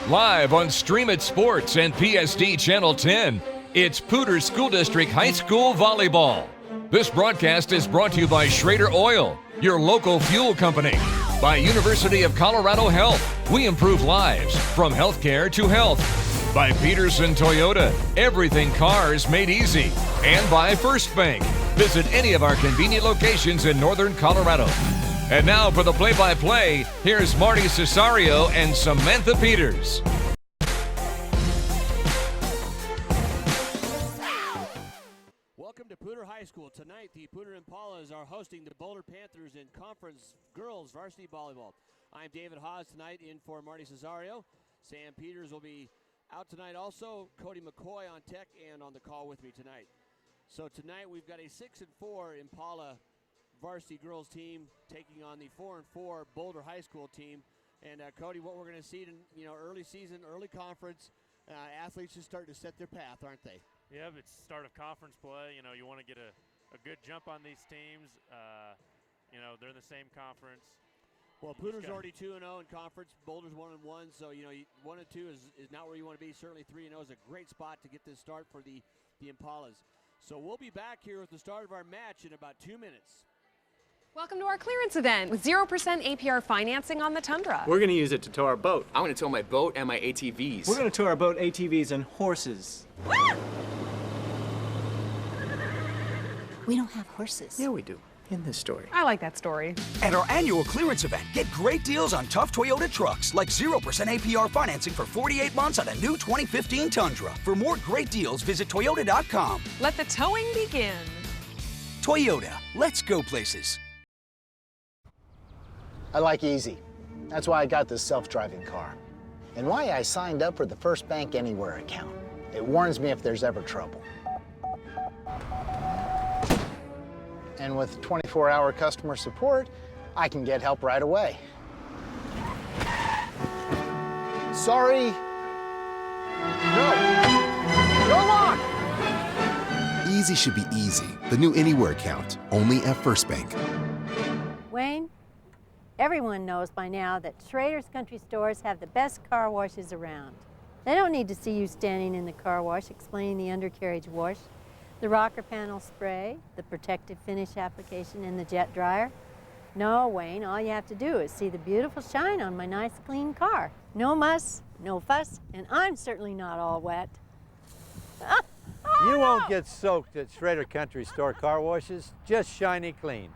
Live on Stream It Sports and PSD Channel 10, it's Poudre School District High School Volleyball. This broadcast is brought to you by Schrader Oil, your local fuel company. By University of Colorado Health, we improve lives from healthcare to health. By Pedersen Toyota, everything cars made easy. And by First Bank. Visit any of our convenient locations in northern Colorado. And now for the play-by-play, here's Marty Cesario and Samantha Peters. Welcome to Poudre High School. Tonight, the Poudre Impalas are hosting the Boulder Panthers in Conference Girls Varsity Volleyball. I'm David Haase tonight in for Marty Cesario. Sam Peters will be out tonight also. Cody McCoy on tech and on the call with me tonight. So tonight we've got a 6-4 Impala varsity girls team taking on the 4-4 Boulder High School team. And Cody, what we're going to see in early season, early conference, athletes just starting to set their path, aren't they? Yeah, it's start of conference play. You want to get a good jump on these teams. They're in the same conference. Well, Poudre's already 2-0 in conference. Boulder's 1-1. So 1-2 is not where you want to be. Certainly 3-0 is a great spot to get this start for the Impalas. So we'll be back here with the start of our match in about 2 minutes. Welcome to our clearance event with 0% APR financing on the Tundra. We're going to use it to tow our boat. I'm going to tow my boat and my ATVs. We're going to tow our boat, ATVs, and horses. We don't have horses. Yeah, we do. In this story. I like that story. At our annual clearance event, get great deals on tough Toyota trucks, like 0% APR financing for 48 months on a new 2015 Tundra. For more great deals, visit Toyota.com. Let the towing begin. Toyota, let's go places. I like easy. That's why I got this self-driving car. And why I signed up for the First Bank Anywhere account. It warns me if there's ever trouble. And with 24-hour customer support, I can get help right away. Sorry. No lock! Easy should be easy. The new Anywhere account, only at First Bank. Wayne, everyone knows by now that Schrader's Country Stores have the best car washes around. They don't need to see you standing in the car wash explaining the undercarriage wash, the rocker panel spray, the protective finish application, and the jet dryer. No, Wayne, all you have to do is see the beautiful shine on my nice clean car. No muss, no fuss, and I'm certainly not all wet. You won't get soaked at Schrader Country Store car washes, just shiny clean.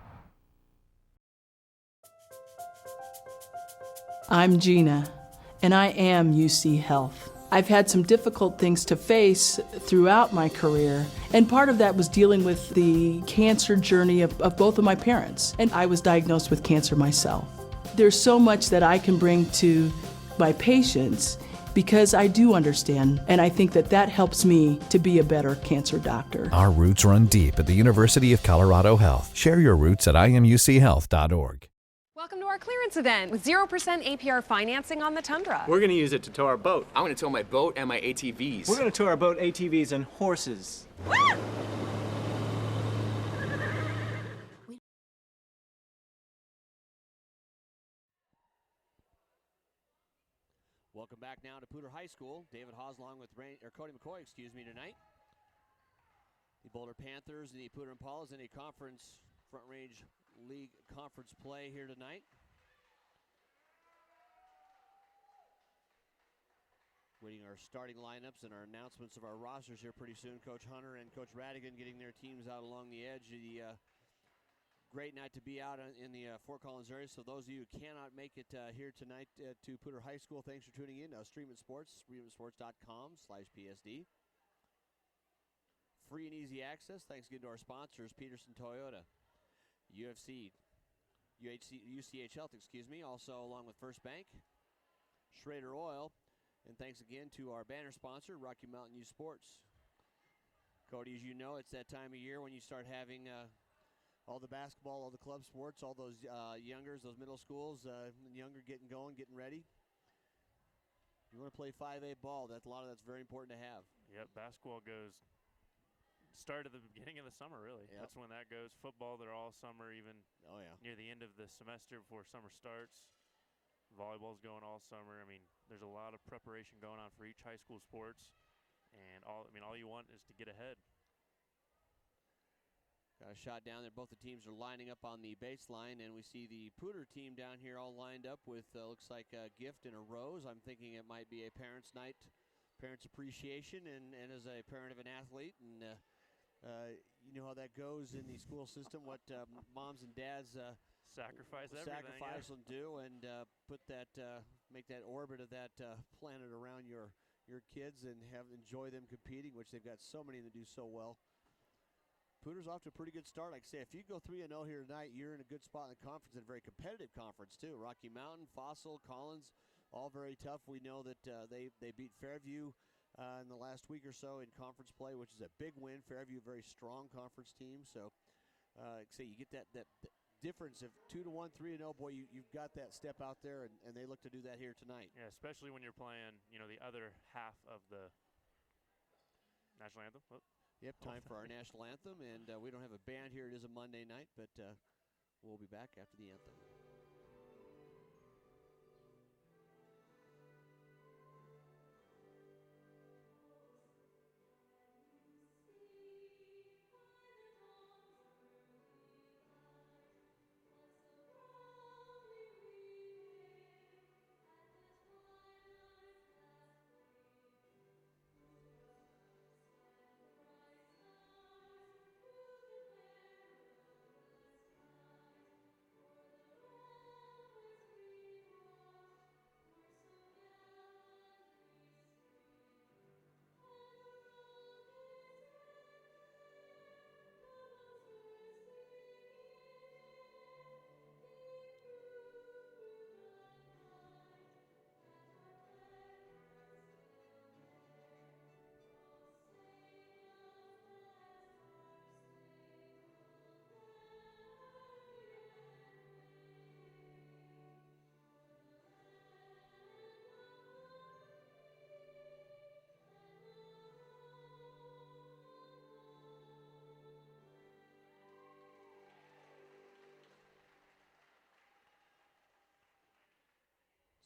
I'm Gina, and I am UC Health. I've had some difficult things to face throughout my career, and part of that was dealing with the cancer journey of both of my parents, and I was diagnosed with cancer myself. There's so much that I can bring to my patients because I do understand, and I think that helps me to be a better cancer doctor. Our roots run deep at the University of Colorado Health. Share your roots at imuchealth.org. Welcome to our clearance event with 0% APR financing on the Tundra. We're going to use it to tow our boat. I'm going to tow my boat and my ATVs. We're going to tow our boat, ATVs, and horses. Welcome back now to Poudre High School. David Haase along with Cody McCoy, tonight. The Boulder Panthers and the Poudre Impalas in a conference Front Range League conference play here tonight. Waiting our starting lineups and our announcements of our rosters here pretty soon. Coach Hunter and Coach Radigan getting their teams out along the edge. Great night to be out in the Fort Collins area. So those of you who cannot make it here tonight to Poudre High School, thanks for tuning in. Stream It Sports, streamitsports.com/PSD. Free and easy access. Thanks again to our sponsors, Pedersen Toyota, UCH Health, also along with First Bank, Schrader Oil, and thanks again to our banner sponsor, Rocky Mountain Youth Sports. Cody, as you know, it's that time of year when you start having all the basketball, all the club sports, all those youngers, those middle schools, younger getting going, getting ready. You want to play 5A ball. That's very important to have. Yep, basketball goes start at the beginning of the summer, really. Yep. That's when that goes. Football, they're all summer, even near the end of the semester before summer starts. Volleyball's going all summer. I mean, there's a lot of preparation going on for each high school sports, and all you want is to get ahead. Got a shot down there. Both the teams are lining up on the baseline, and we see the Poudre team down here all lined up with looks like a gift and a rose. I'm thinking it might be a parents' night, parents' appreciation, and as a parent of an athlete, and you know how that goes in the school system. What moms and dads sacrifice and do, and make that orbit of that planet around your kids and enjoy them competing, which they've got so many that do so well. Poudre's off to a pretty good start. Like I say, if you go 3-0 here tonight, you're in a good spot in the conference, and a very competitive conference too. Rocky Mountain, Fossil, Collins, all very tough. We know that they beat Fairview in the last week or so in conference play, which is a big win. Fairview, a very strong conference team. So, like I say, you get that difference of 2-1, 3-0. Boy, you've got that step out there, and they look to do that here tonight. Yeah, especially when you're playing, the other half of the national anthem. Oh. Yep, time for our national anthem, and we don't have a band here. It is a Monday night, but we'll be back after the anthem.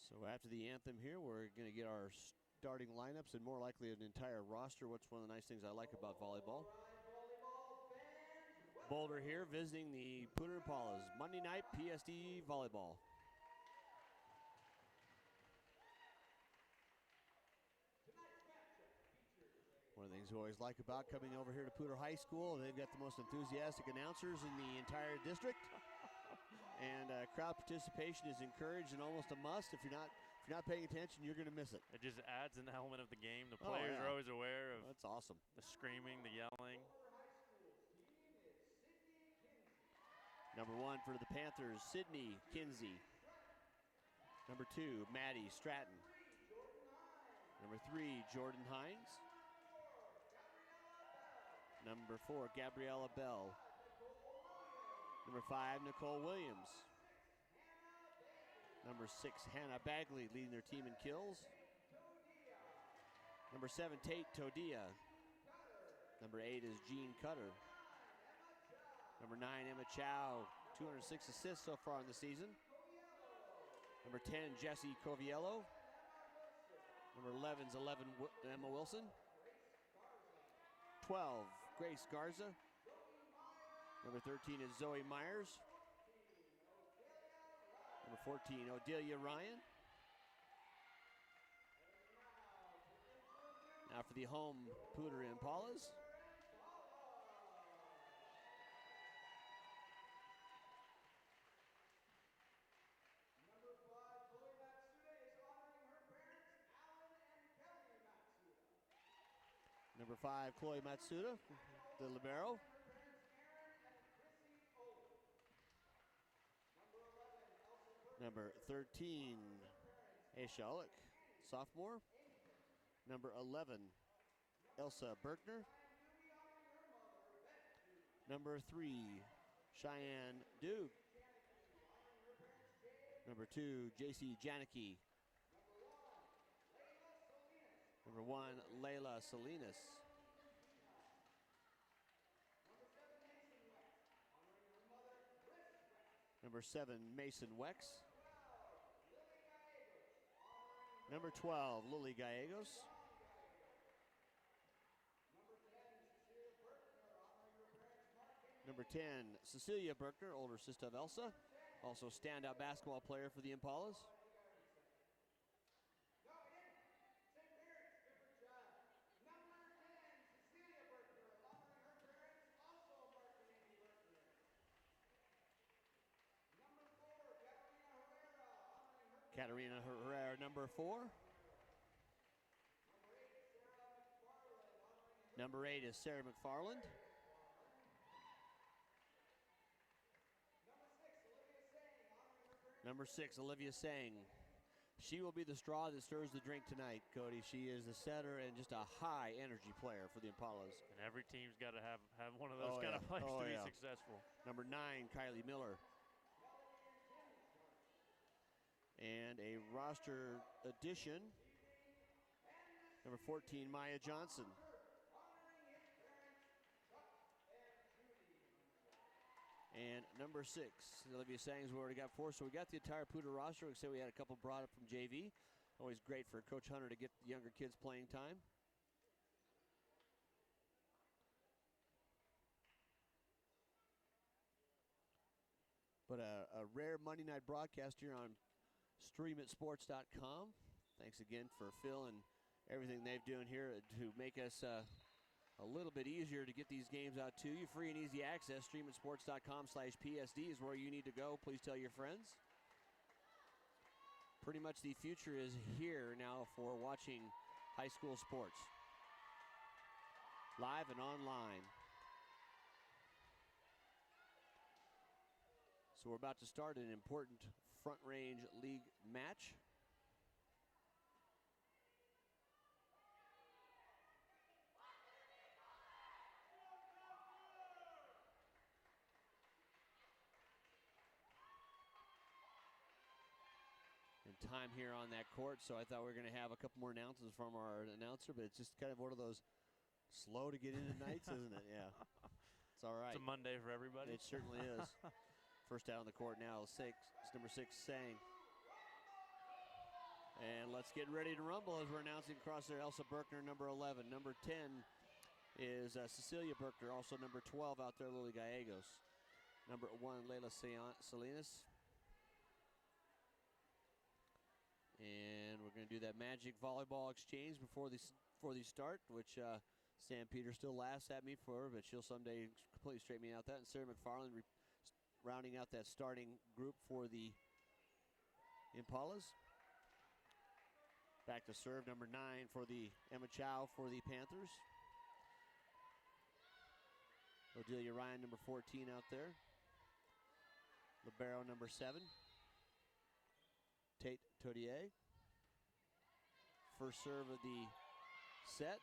So after the anthem here, we're going to get our starting lineups and more likely an entire roster. What's one of the nice things I like about volleyball? Boulder here visiting the Poudre Impalas. Monday night PSD volleyball. One of the things we always like about coming over here to Poudre High School, they've got the most enthusiastic announcers in the entire district. And crowd participation is encouraged and almost a must. If you're not paying attention, you're going to miss it. It just adds an element of the game. The players are always aware of that's awesome. The screaming, the yelling. Number 1 for the Panthers, Sydney Kinsey. Number 2, Maddie Stratton. Number 3, Jordan Hines. Number 4, Gabriella Bell. Number 5, Nicole Williams. Number 6, Hannah Bagley, leading their team in kills. Number 7, Tate Todia. Number 8 is Jean Cutter. Number 9, Emma Chow, 206 assists so far in the season. Number 10, Jessie Coviello. Number 11 is Emma Wilson. 12, Grace Garza. Number 13 is Zoe Myers. Number 14, Odelia Ryan. Now for the home Poudre Impalas. Number 5, Chloe Matsuda, the libero. Number 13, Aisha Ulick, sophomore. Number 11, Elsa Berkner. Number 3, Cheyenne Duke. Number 2, J.C. Janicki. Number 1, Layla Salinas. Number 7, Mason Wex. Number 12, Lily Gallegos. Number 10, Cecilia Berkner, older sister of Elsa. Also standout basketball player for the Impalas. Katarina Herrera, number 4. Number 8 is Sarah McFarland. Number 6, Olivia Sang. She will be the straw that stirs the drink tonight, Cody. She is the setter and just a high energy player for the Impalas. And every team's got to have one of those kind of players to be successful. Number 9, Kylie Miller. And a roster addition, number 14, Maya Johnson. And number 6, Olivia Sangs, we already got 4. So we got the entire Poudre roster, except we had a couple brought up from JV. Always great for Coach Hunter to get the younger kids playing time. But a rare Monday night broadcast here on StreamItSports.com. Thanks again for Phil and everything they've doing here to make us a little bit easier to get these games out to you. Free and easy access. StreamItSports.com/PSD is where you need to go. Please tell your friends. Pretty much the future is here now for watching high school sports. Live and online. So we're about to start an important Front Range League match. And time here on that court, so I thought we were going to have a couple more announcements from our announcer, but it's just kind of one of those slow to get into nights, isn't it? Yeah. It's all right. It's a Monday for everybody. It certainly is. First out on the court now is number 6, Sang. And let's get ready to rumble as we're announcing across there. Elsa Berkner, number 11. Number 10 is Cecilia Berkner, also number 12 out there, Lily Gallegos. Number 1, Layla Salinas. And we're going to do that magic volleyball exchange before the start, which Sam Peters still laughs at me for, but she'll someday completely straighten me out that. And Sarah McFarland rounding out that starting group for the Impalas. Back to serve, number 9 for the Emma Chow for the Panthers. Odelia Ryan, number 14 out there. Libero, number 7. Tate Todier. First serve of the set.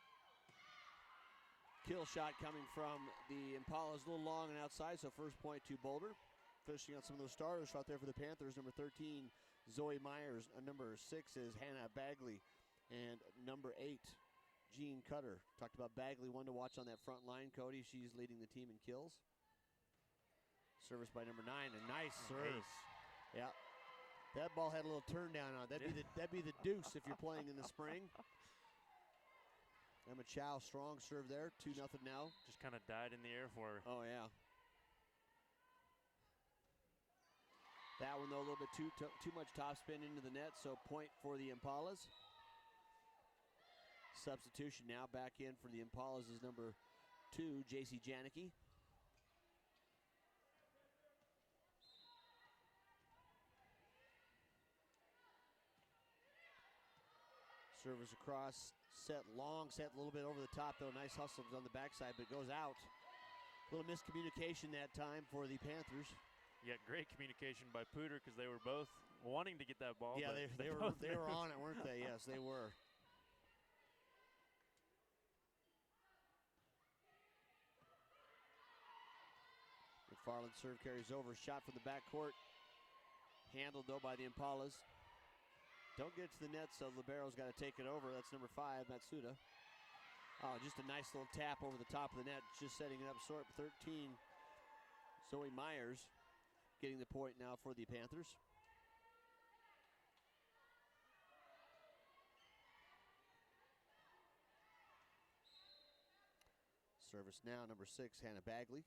Kill shot coming from the Impalas, a little long and outside, so first point to Boulder. Finishing on some of those starters out there for the Panthers. Number 13, Zoe Myers. Number 6 is Hannah Bagley. And number 8, Jean Cutter. Talked about Bagley, one to watch on that front line, Cody. She's leading the team in kills. Service by number 9, a nice serve. Yeah. That ball had a little turn down on it. That'd be the deuce if you're playing in the spring. Emma Chow, strong serve there. 2-0 now. Just kind of died in the air for her. Oh, yeah. That one, though, a little bit too much topspin into the net, so point for the Impalas. Substitution now back in for the Impalas is number 2, J.C. Janicki. Service across, long set, a little bit over the top, though. Nice hustle on the backside, but goes out. A little miscommunication that time for the Panthers. Yeah, great communication by Poudre because they were both wanting to get that ball. Yeah, they were on it, weren't they? Yes, they were. McFarland serve carries over. Shot from the backcourt. Handled, though, by the Impalas. Don't get to the net, so Libero's got to take it over. That's number 5, Matsuda. Oh, just a nice little tap over the top of the net, just setting it up short. 13, Zoe Myers getting the point now for the Panthers. service now, number 6, Hannah Bagley.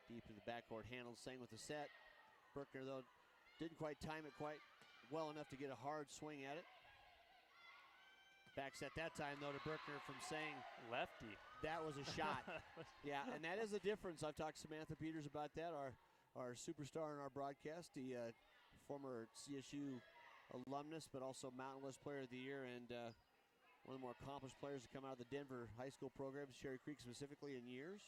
Deep in the backcourt, handled, Sang with the set. Berkner, though, didn't quite time it quite well enough to get a hard swing at it. Back set that time, though, to Berkner from Sang. Lefty. That was a shot. Yeah, and that is the difference. I've talked to Samantha Peters about that, our superstar in our broadcast, the former CSU alumnus, but also Mountain West Player of the Year, and one of the more accomplished players to come out of the Denver high school program, Cherry Creek specifically, in years.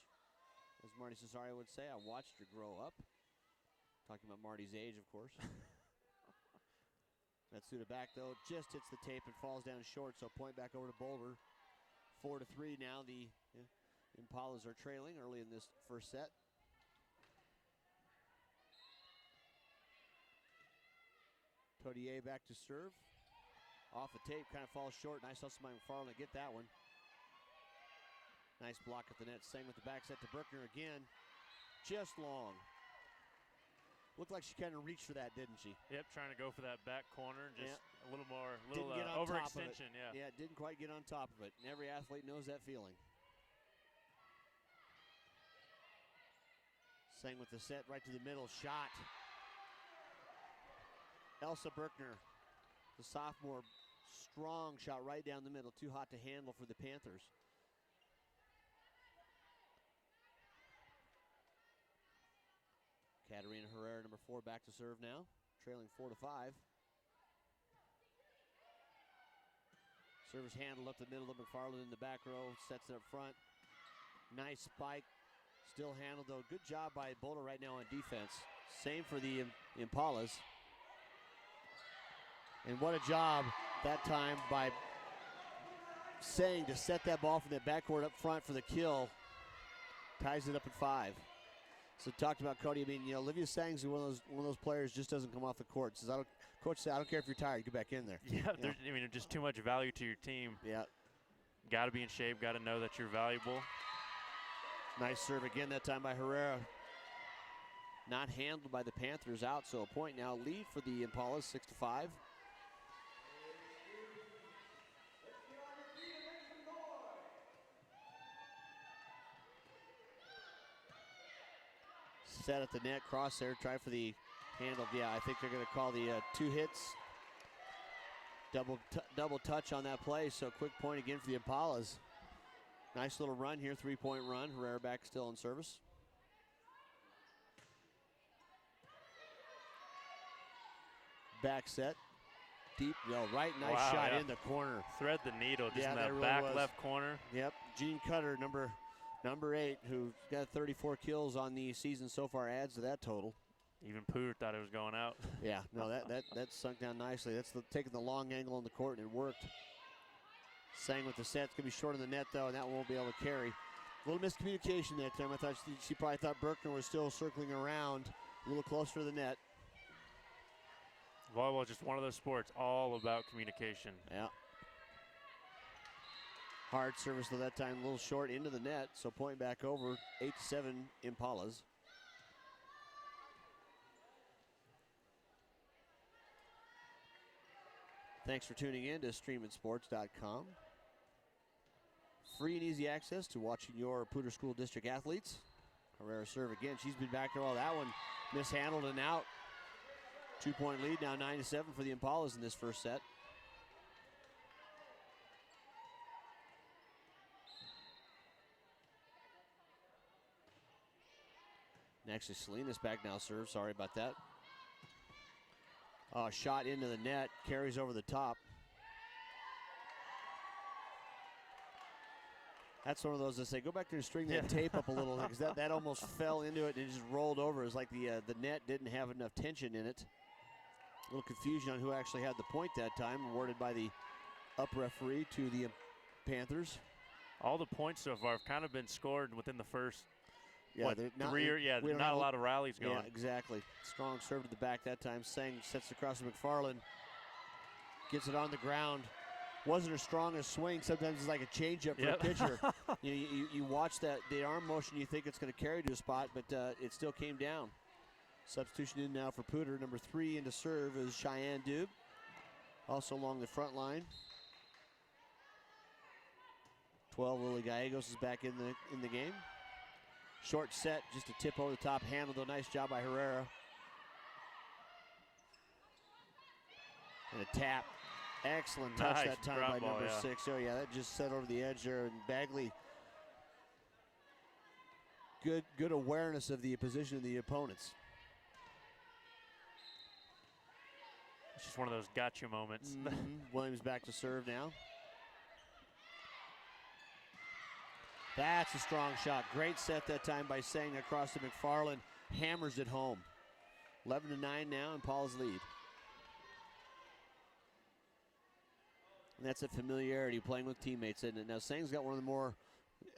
As Marty Cesario would say, I watched her grow up. Talking about Marty's age, of course. Matsuda back, though, just hits the tape and falls down short, so point back over to Boulder. 4-3 now. The Impalas are trailing early in this first set. Todier back to serve. Off the tape, kind of falls short. Nice hustle by McFarland to get that one. Nice block at the net. Sang with the back set to Berkner again. Just long. Looked like she kind of reached for that, didn't she? Yep, trying to go for that back corner. Just a little more, overextension, yeah. Yeah, didn't quite get on top of it. And every athlete knows that feeling. Sang with the set right to the middle. Shot. Elsa Berkner, the sophomore, strong shot right down the middle. Too hot to handle for the Panthers. Katarina Herrera, number 4, back to serve now, trailing 4-5. Servers handled up the middle of McFarland in the back row, sets it up front. Nice spike, still handled though. Good job by Boulder right now on defense. Same for the Impalas. And what a job that time by Sang to set that ball from that backcourt up front for the kill. Ties it up at 5. So talked about Cody. I mean, Olivia Sang's one of those players just doesn't come off the court. Says, Coach said, I don't care if you're tired, get back in there. Yeah, there's just too much value to your team. Yeah. Got to be in shape, got to know that you're valuable. Nice serve again that time by Herrera. Not handled by the Panthers out, so a point now lead for the Impalas, 6-5. Set at the net, cross there, try for the handle. Yeah, I think they're going to call the 2 hits. Double touch on that play, so quick point again for the Impalas. Nice little run here, 3-point run. Herrera back still in service. Back set. Deep, nice shot in the corner. Thread the needle just in that really back was. Left corner. Yep, Gene Cutter, number 8, who's got 34 kills on the season so far, adds to that total. Even Poudre thought it was going out. Yeah, no, that sunk down nicely. That's taking the long angle on the court, and it worked. Sang with the set. It's going to be short of the net, though, and that won't be able to carry. A little miscommunication that time. I thought she probably thought Berkner was still circling around a little closer to the net. Volleyball is just one of those sports all about communication. Yeah. Hard service, though, that time a little short into the net, so point back over, 8-7 Impalas. Thanks for tuning in to StreamInSports.com. Free and easy access to watching your Poudre School District athletes. Herrera serve again. She's been back there all that one. Mishandled and out. 2-point lead now, 9-7 for the Impalas in this first set. And actually, Salinas back now serves. Sorry about that. Shot into the net, carries over the top. That's one of those that say, go back there and string that tape up a little, because that almost fell into it and it just rolled over. It's like the net didn't have enough tension in it. A little confusion on who actually had the point that time, awarded by the up referee to the Panthers. All the points so far have kind of been scored within the first not a lot of rallies going. Yeah, exactly. Strong serve to the back that time. Sang sets it across to McFarland. Gets it on the ground. Wasn't her strongest swing. Sometimes it's like a changeup for a pitcher. You watch the arm motion, you think it's going to carry to a spot, but it still came down. Substitution in now for Poudre. Number 3 into serve is Cheyenne Dube. Also along the front line. 12, Lily Gallegos is back in the game. Short set, just a tip over the top handle, though. Nice job by Herrera. And a tap. Excellent touch Nice that time by number 6. Oh, yeah, that just set over the edge there. And Bagley, good awareness of the position of the opponents. It's just one of those gotcha moments. Williams back to serve now. That's a strong shot. Great set that time by Sang across to McFarland. Hammers it home. 11-9 now, and Paul's lead. And that's a familiarity, playing with teammates, isn't it? Now, Sang's got one of the more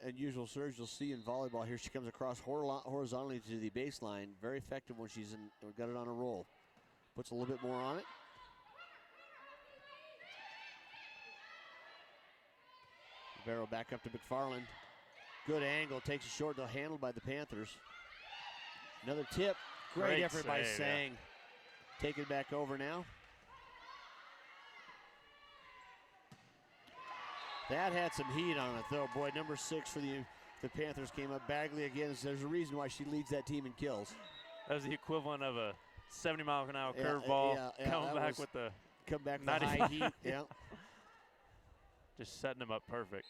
unusual serves you'll see in volleyball. Here she comes across horizontally to the baseline. Very effective when she's got it on a roll. Puts a little bit more on it. Barrow back up to McFarland. Good angle, takes it short, though, handled by the Panthers. Another tip. Great effort by Sang. Take it back over now. That had some heat on it, though. Boy, number 6 for the Panthers came up. Bagley again. There's a reason why she leads that team in kills. That was the equivalent of a 70-mile-an-hour curveball coming back with the high heat. Yeah. Just setting them up perfect.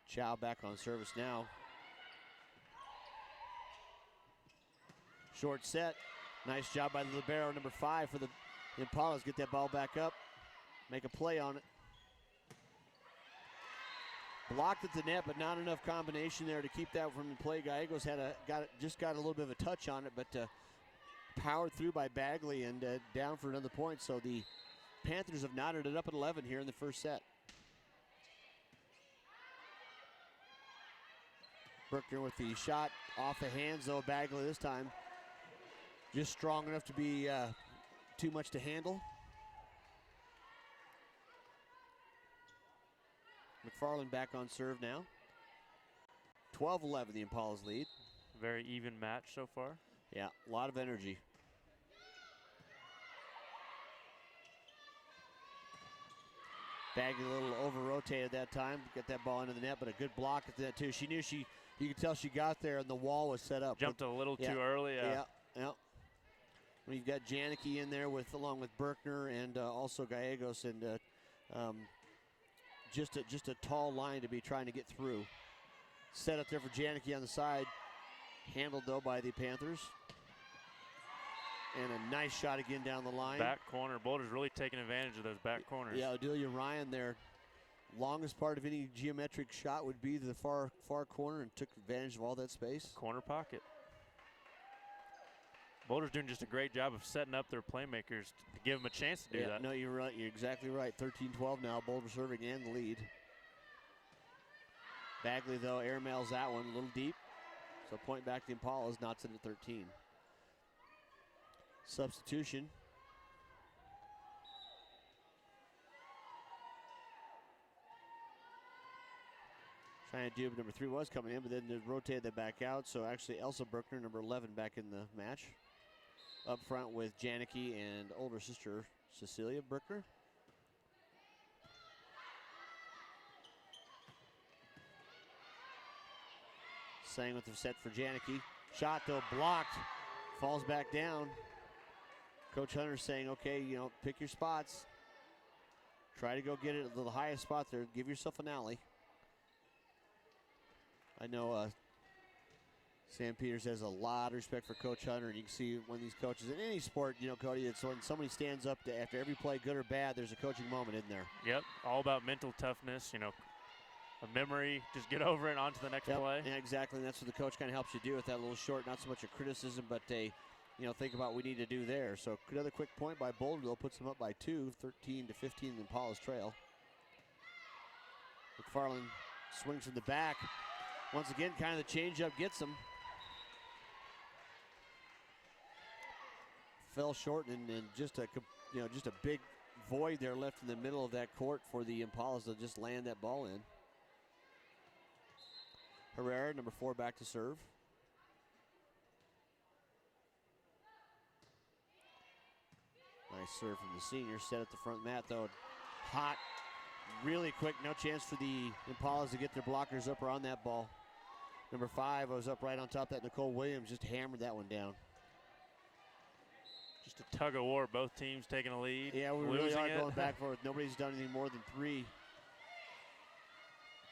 Chow back on service now. Short set. Nice job by the libero, number 5 for the Impalas. Get that ball back up. Make a play on it. Blocked at the net, but not enough combination there to keep that from the play. Gallegos just got a little bit of a touch on it, but powered through by Bagley and down for another point. So the Panthers have knotted it up at 11 here in the first set. Bruckner with the shot off the hands, though. Bagley this time just strong enough to be too much to handle. McFarland back on serve now. 12-11, the Impalas lead. Very even match so far. Yeah, a lot of energy. Bagley a little over-rotated that time. Get that ball into the net, but a good block at the net, too. She knew you could tell she got there and the wall was set up. Jumped a little too early. Yeah. When you've got Janicki in there along with Bruckner and also Gallegos, and just a tall line to be trying to get through. Set up there for Janicki on the side. Handled, though, by the Panthers. And a nice shot again down the line. Back corner. Boulder's really taking advantage of those back corners. Yeah, Odelia Ryan there. Longest part of any geometric shot would be the far corner, and took advantage of all that space. Corner pocket. Boulder's doing just a great job of setting up their playmakers to give them a chance to do that. No, you're right. You're exactly right. 13-12 now. Boulder serving and the lead. Bagley, though, airmails that one a little deep. So point back to Impalas, knots it at 13. Substitution. Trying to do, number 3 was coming in, but then they rotated that back out. So actually Elsa Bruckner, number 11, back in the match. Up front with Janicki and older sister Cecilia Bruckner. Sang with the set for Janicki. Shot, though, blocked. Falls back down. Coach Hunter's saying, okay, pick your spots. Try to go get it at the highest spot there. Give yourself an alley. I know Sam Peters has a lot of respect for Coach Hunter, and you can see when these coaches, in any sport, Cody, it's when somebody stands up after every play, good or bad, there's a coaching moment in there. Yep, all about mental toughness, a memory, just get over it, on to the next play. Yeah, exactly, and that's what the coach kind of helps you do with that little short, not so much a criticism, but a, think about what we need to do there. So another quick point by Boulder, though, puts them up by 2, 13-15 in Impalas trail. McFarland swings from the back. Once again, kind of the changeup gets him. Fell short, and just a big void there left in the middle of that court for the Impalas to just land that ball in. Herrera, number 4, back to serve. Nice serve from the senior. Set at the front mat, though. Hot really quick. No chance for the Impalas to get their blockers up or on that ball. Number 5 was up right on top of that. Nicole Williams just hammered that one down. Just a tug of war. Both teams taking a lead. Yeah, we really are going back and forth. Nobody's done anything more than 3.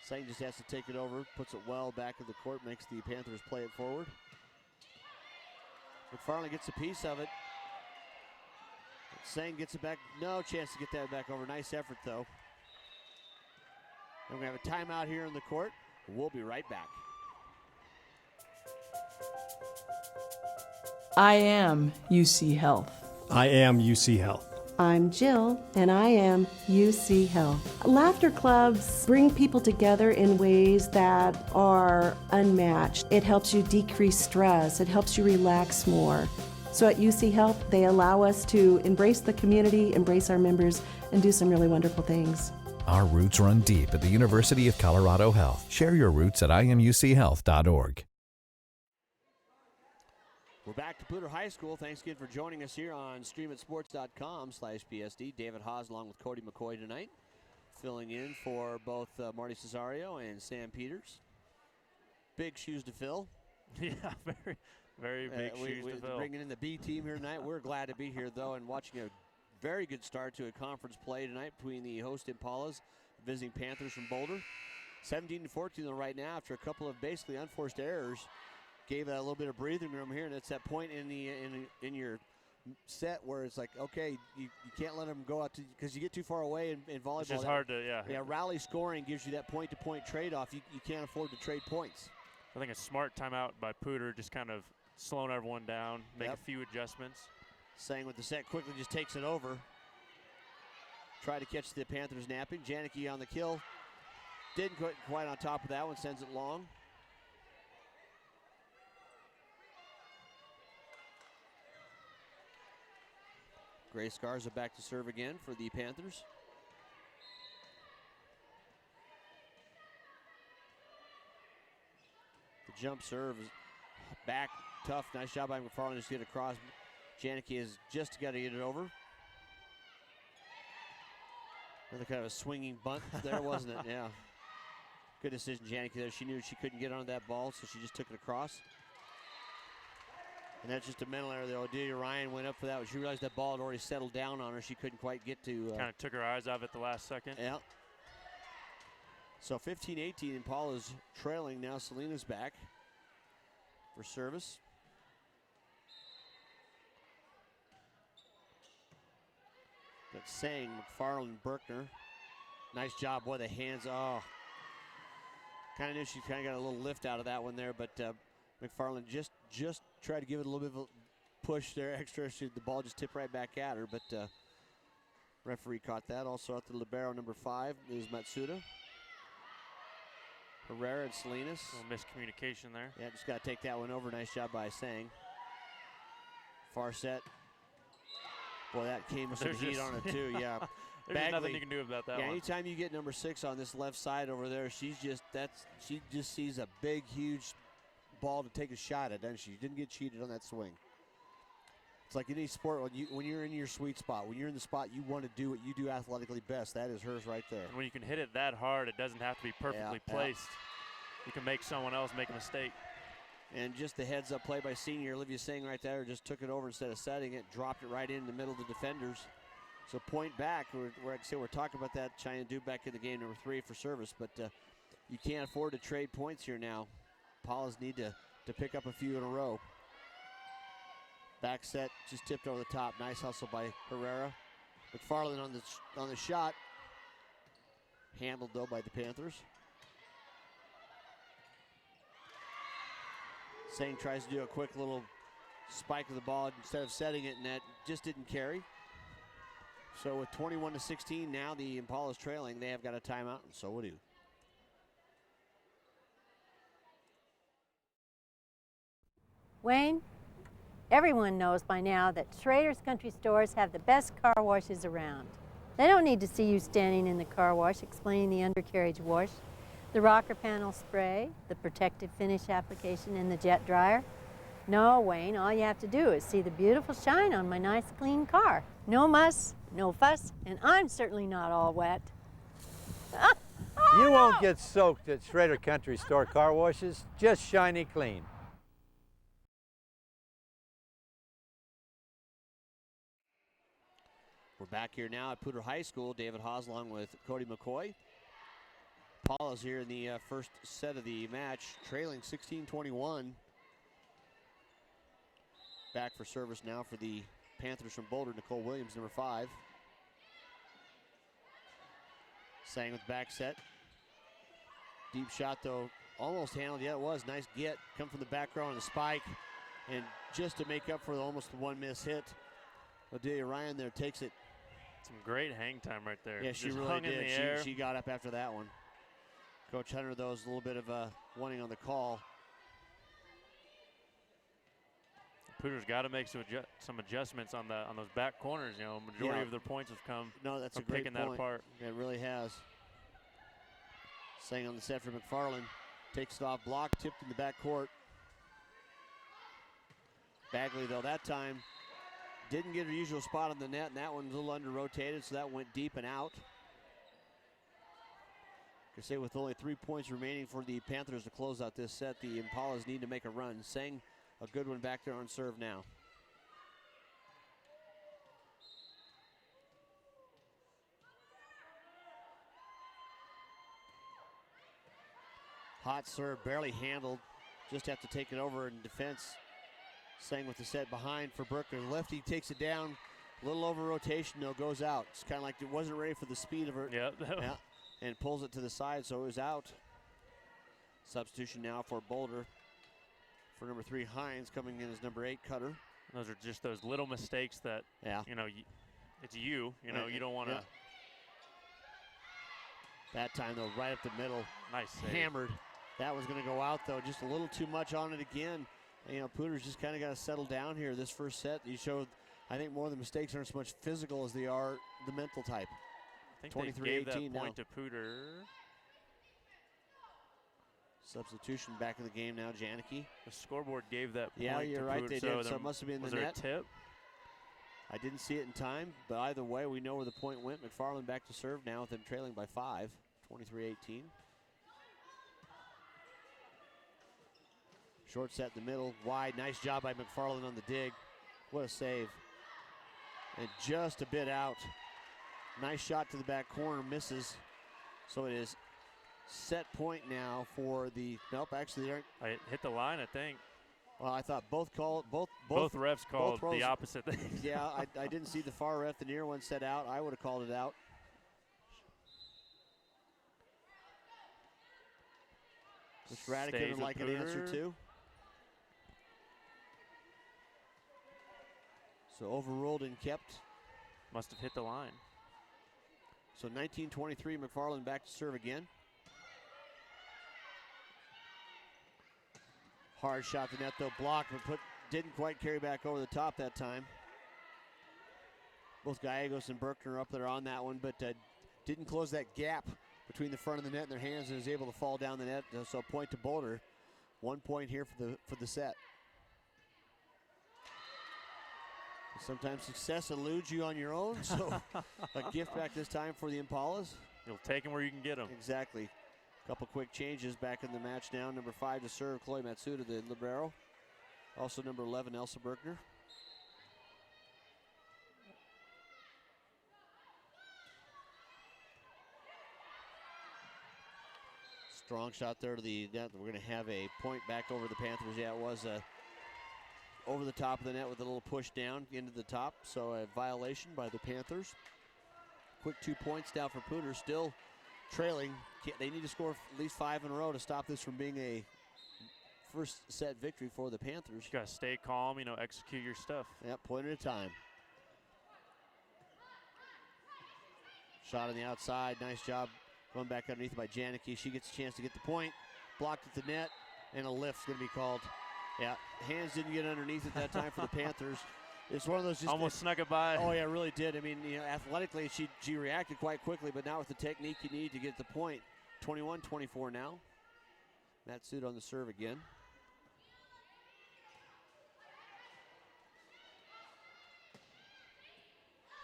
Sang just has to take it over, puts it well back in the court, makes the Panthers play it forward. McFarland gets a piece of it. Sang gets it back. No chance to get that back over. Nice effort, though. And we're going to have a timeout here in the court. We'll be right back. I am UC Health. I am UC Health. I'm Jill, and I am UC Health. Laughter clubs bring people together in ways that are unmatched. It helps you decrease stress. It helps you relax more. So at UC Health, they allow us to embrace the community, embrace our members, and do some really wonderful things. Our roots run deep at the University of Colorado Health. Share your roots at imuchealth.org. We're back to Poudre High School. Thanks again for joining us here on streamitsports.com/PSD. David Haase along with Cody McCoy tonight, filling in for both Marty Cesario and Sam Peters. Big shoes to fill. Yeah, very big shoes to fill. Bringing in the B team here tonight. We're glad to be here, though, and watching a very good start to a conference play tonight between the host Impalas, visiting Panthers from Boulder. 17-14 right now after a couple of basically unforced errors. Gave that a little bit of breathing room here, and it's that point in your set where it's like, okay, you can't let them go out because you get too far away in volleyball. It's just hard to, Yeah, rally scoring gives you that point-to-point trade-off. You can't afford to trade points. I think a smart timeout by Poudre, just kind of slowing everyone down, make a few adjustments. Sang with the set quickly just takes it over. Try to catch the Panthers napping. Janicki on the kill. Didn't quite on top of that one, sends it long. Grace Garza back to serve again for the Panthers. The jump serve is back, tough, nice job by McFarland just to get across. Janicki has just got to get it over. Another kind of a swinging bunt there, wasn't it? Yeah. Good decision, Janicki there. She knew she couldn't get on that ball, so she just took it across. And that's just a mental error, though. Adelia Ryan went up for that. She realized that ball had already settled down on her. She couldn't quite get to. Kind of took her eyes off at the last second. Yeah. So 15-18, Impala's trailing. Now Selena's back for service. That's Sang, McFarland, Berkner. Nice job, boy, the hands. Oh. Kind of knew she kind of got a little lift out of that one there, but McFarland just tried to give it a little bit of a push there, extra. The ball just tipped right back at her, but referee caught that. Also out to libero number 5 is Matsuda. Herrera and Salinas. A little miscommunication there. Yeah, just got to take that one over. Nice job by Sang. Far set. Boy, that came with some heat on it too. Yeah. There's nothing you can do about that one. Anytime you get number 6 on this left side over there, she just sees a big, huge ball to take a shot at, doesn't she? Didn't get cheated on that swing. It's like any sport, when you're in your sweet spot, when you're in the spot you want to do what you do athletically best, that is hers right there. And when you can hit it that hard, it doesn't have to be perfectly placed. You can make someone else make a mistake. And just the heads-up play by senior Olivia Singh right there, just took it over instead of setting it, dropped it right in the middle of the defenders. So point back, we're talking about that, China Duke back in the game, number 3 for service, but you can't afford to trade points here now. Paula's need to pick up a few in a row. Back set, just tipped over the top. Nice hustle by Herrera. McFarland on the shot. Handled, though, by the Panthers. Sang tries to do a quick little spike of the ball instead of setting it, and that just didn't carry. So with 21-16, now the Impala's trailing. They have got a timeout, and so will do. Wayne, everyone knows by now that Schrader's Country Stores have the best car washes around. They don't need to see you standing in the car wash explaining the undercarriage wash, the rocker panel spray, the protective finish application, and the jet dryer. No, Wayne, all you have to do is see the beautiful shine on my nice clean car. No muss, no fuss, and I'm certainly not all wet. You won't get soaked at Schrader Country Store car washes, just shiny clean. We're back here now at Poudre High School. David Haase along with Cody McCoy. Impalas here in the first set of the match, trailing 16-21. Back for service now for the Panthers from Boulder, Nicole Williams, number 5. Sang with back set. Deep shot though, almost handled. Yeah, it was. Nice get. Come from the back row on the spike. And just to make up for the almost one miss hit, Odelia Ryan there takes it. Some great hang time right there. Yeah, she just really hung did. in the air. She got up after that one. Coach Hunter, though, is a little bit of wanting on the call. Poudre's got to make some adjustments on those back corners. You know, majority of their points have come that's from a great picking point. that apart. It really has. Sang on the set for McFarland. Takes it off block, tipped in the back court. Bagley, though, that time didn't get her usual spot on the net, and that one's a little under-rotated, so that went deep and out. I say with only 3 points remaining for the Panthers to close out this set, the Impalas need to make a run. Sang a good one back there on serve now. Hot serve, barely handled. Just have to take it over in defense. Sang with the set behind for Berkner. Lefty takes it down. A little over rotation, though, goes out. It's kind of like it wasn't ready for the speed of her. Yep. Yeah, and pulls it to the side, so it was out. Substitution now for Boulder. For number 3, Hines, coming in as number 8, Cutter. Those are just those little mistakes that, you know, it's you know, you don't want to. Yeah. That time, though, right up the middle. Nice save. Hammered. That was going to go out, though. Just a little too much on it again. You know, Poudre's just kind of got to settle down here this first set. You showed, I think, more of the mistakes aren't so much physical as they are the mental type. I think they gave that point now. to Poudre. Substitution back in the game now, Janicki. The scoreboard gave that point Yeah, you're to right, Poudre, they did. So it must have been was the there net. A tip? I didn't see it in time, but either way, we know where the point went. McFarland back to serve now with them trailing by 5, 23-18. Short set in the middle, wide. Nice job by McFarland on the dig. What a save. And just a bit out. Nice shot to the back corner, misses. So it is set point now for the, nope, actually they aren't. I hit the line, I think. Well, I thought both refs called the opposite thing. Yeah, I didn't see the far ref, the near one set out. I would have called it out. Which Radican would like an answer to. So overruled and kept. Must have hit the line. So 19-23, McFarland back to serve again. Hard shot to net though, blocked, but didn't quite carry back over the top that time. Both Gallegos and Berkner up there on that one, but didn't close that gap between the front of the net and their hands, and is able to fall down the net. So point to Boulder. 1 point here for the set. Sometimes success eludes you on your own, so a gift back this time for the Impalas. You'll take them where you can get them. Exactly. Couple quick changes back in the match now. Number 5 to serve, Chloe Matsuda, the libero. Also number 11, Elsa Berkner. Strong shot there to the net. We're going to have a point back over the Panthers. Yeah, it was over the top of the net with a little push down into the top. So a violation by the Panthers. Quick 2 points down for Poudre, still trailing. They need to score at least 5 in a row to stop this from being a first set victory for the Panthers. You gotta stay calm, you know, execute your stuff. Yep, point at a time. Shot on the outside, nice job going back underneath by Janicki. She gets a chance to get the point, blocked at the net, and a lift's gonna be called. Yeah, hands didn't get underneath at that time for the Panthers. It's one of those just almost snuck it by. Oh yeah, really did. I mean, you know, athletically she reacted quite quickly, but not with the technique you need to get the point. 21-24 now. Matsuda on the serve again.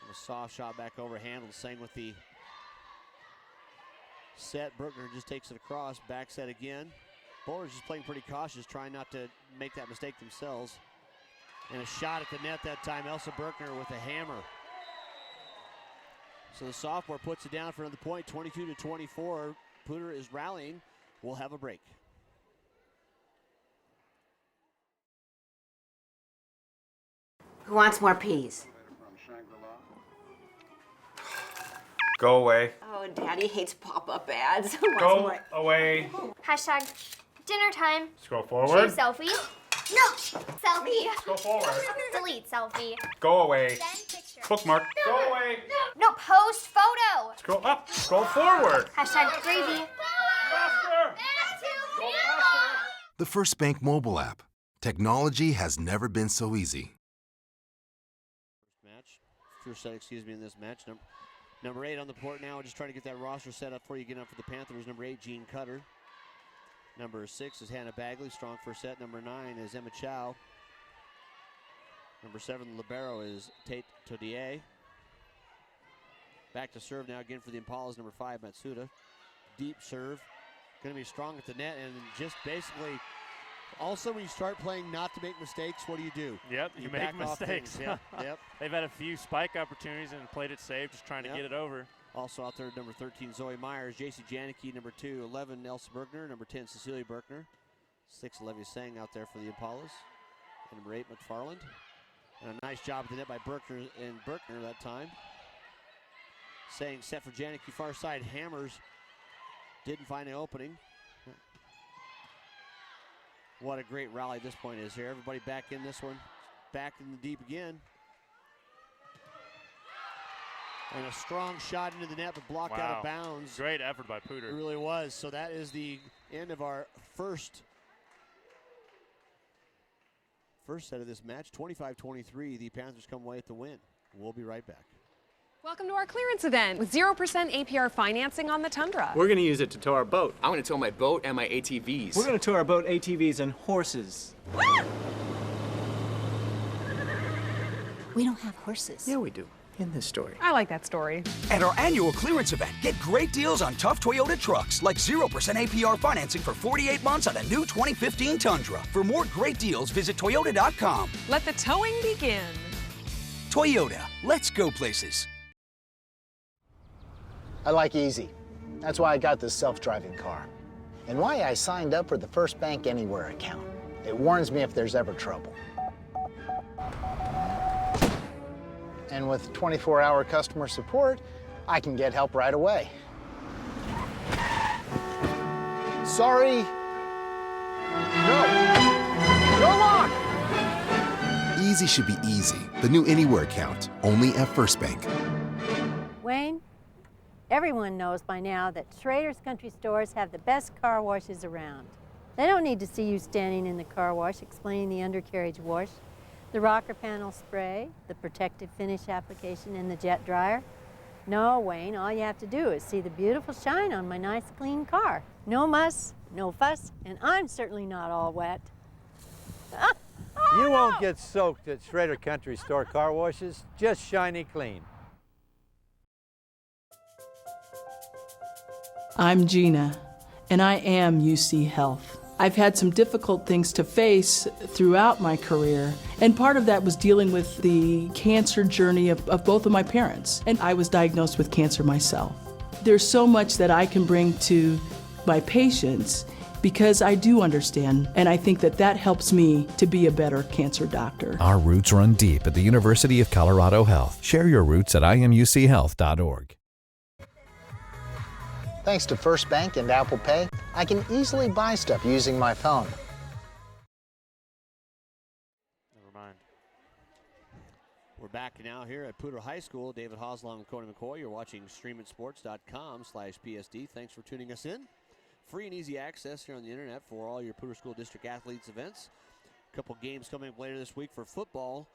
And a soft shot back over, handled. Same with the set. Berkner just takes it across, back set again. Boulder's just playing pretty cautious, trying not to make that mistake themselves. And a shot at the net that time, Elsa Berkner with a hammer. So the sophomore puts it down for another point, 22-24. Poudre is rallying. We'll have a break. Who wants more peas? Go away. Oh, Daddy hates pop-up ads. Who wants Go more? away. Hashtag dinner time. Scroll forward. Choose selfie. No! Selfie. Go forward. Delete selfie. Go away. Send picture. Bookmark. No. Go away. No, post photo. Scroll up. Scroll forward. Hashtag gravy. Faster. Go faster. The First Bank mobile app. Technology has never been so easy. First set, in this match. Number 8 on the court now, just trying to get that roster set up before you get up for the Panthers. Number 8, Jean Cutter. Number 6 is Hannah Bagley, strong first set. Number 9 is Emma Chow. Number 7, libero is Tate Todier. Back to serve now again for the Impalas, number 5, Matsuda. Deep serve, going to be strong at the net, and just basically, also when you start playing not to make mistakes, what do? Yep, you make mistakes. Yep, yep. They've had a few spike opportunities and played it safe, just trying to get it over. Also out there, number 13, Zoe Myers. JC Janicki, number 2. 11, Elsa Berkner. Number 10, Cecilia Berkner. 6, Olivia Sang out there for the Impalas. And number 8, McFarland. And a nice job at the net by Berkner that time. Sang set for Janicki, far side, hammers. Didn't find an opening. What a great rally this point is here. Everybody back in this one. Back in the deep again. And a strong shot into the net, but blocked out of bounds. Great effort by Poudre. It really was. So that is the end of our first set of this match. 25-23, the Panthers come away with the win. We'll be right back. Welcome to our clearance event with 0% APR financing on the Tundra. We're going to use it to tow our boat. I'm going to tow my boat and my ATVs. We're going to tow our boat, ATVs, and horses. We don't have horses. Yeah, we do. In this story. I like that story. At our annual clearance event, get great deals on tough Toyota trucks, like 0% APR financing for 48 months on a new 2015 Tundra. For more great deals, visit Toyota.com. Let the towing begin. Toyota, let's go places. I like easy. That's why I got this self-driving car. And why I signed up for the First Bank Anywhere account. It warns me if there's ever trouble. And with 24-hour customer support, I can get help right away. Sorry. No. Go on! Easy should be easy. The new Anywhere account, only at First Bank. Wayne, everyone knows by now that Schrader's Country Stores have the best car washes around. They don't need to see you standing in the car wash explaining the undercarriage wash, the rocker panel spray, the protective finish application, and the jet dryer. No, Wayne, all you have to do is see the beautiful shine on my nice clean car. No muss, no fuss, and I'm certainly not all wet. You won't get soaked at Schrader Country Store car washes, just shiny clean. I'm Gina, and I am UC Health. I've had some difficult things to face throughout my career, and part of that was dealing with the cancer journey of both of my parents, and I was diagnosed with cancer myself. There's so much that I can bring to my patients because I do understand, and I think that that helps me to be a better cancer doctor. Our roots run deep at the University of Colorado Health. Share your roots at imuchealth.org. Thanks to First Bank and Apple Pay, I can easily buy stuff using my phone. Never mind. We're back now here at Poudre High School. David Haase along with Cody McCoy. You're watching streamitsports.com/PSD. Thanks for tuning us in. Free and easy access here on the internet for all your Poudre School District athletes events. A couple games coming up later this week for football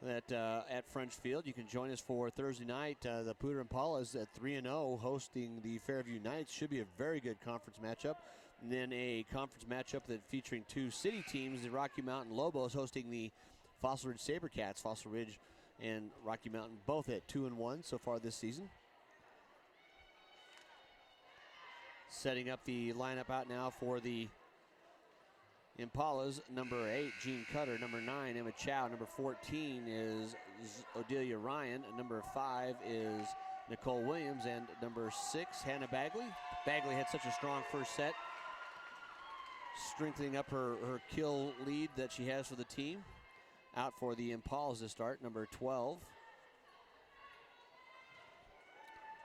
at French Field. You can join us for Thursday night. The Poudre Impalas at 3-0 hosting the Fairview Knights. Should be a very good conference matchup. And then a conference matchup that featuring two city teams, the Rocky Mountain Lobos hosting the Fossil Ridge Sabercats. Fossil Ridge and Rocky Mountain both at 2-1 so far this season. Setting up the lineup out now for the Impalas. Number 8, Jean Cutter. Number 9, Emma Chow. Number 14 is Odelia Ryan. Number 5 is Nicole Williams. And number 6, Hannah Bagley. Bagley had such a strong first set, strengthening up her kill lead that she has for the team. Out for the Impalas to start. Number 12,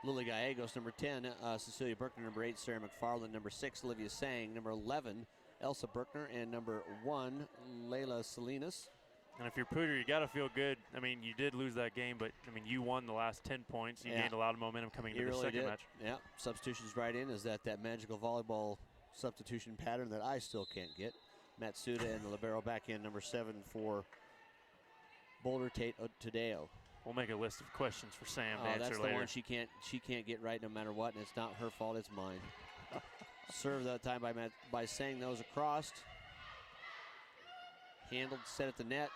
Lily Gallegos. Number 10, Cecilia Berkner. Number 8, Sarah McFarland. Number 6, Olivia Sang. Number 11, Elsa Berkner. And number 1, Layla Salinas. And if you're Poudre, you got to feel good. I mean, you did lose that game, but, I mean, you won the last 10 points. You gained a lot of momentum coming into the second match. Yeah, substitutions right in. Is that magical volleyball substitution pattern that I still can't get. Matsuda and the libero back in. Number 7 for Boulder Tadeo. We'll make a list of questions for Sam to answer that's later. the one she can't get right no matter what, and it's not her fault, it's mine. Served that time by Sang those across. Handled, set at the net.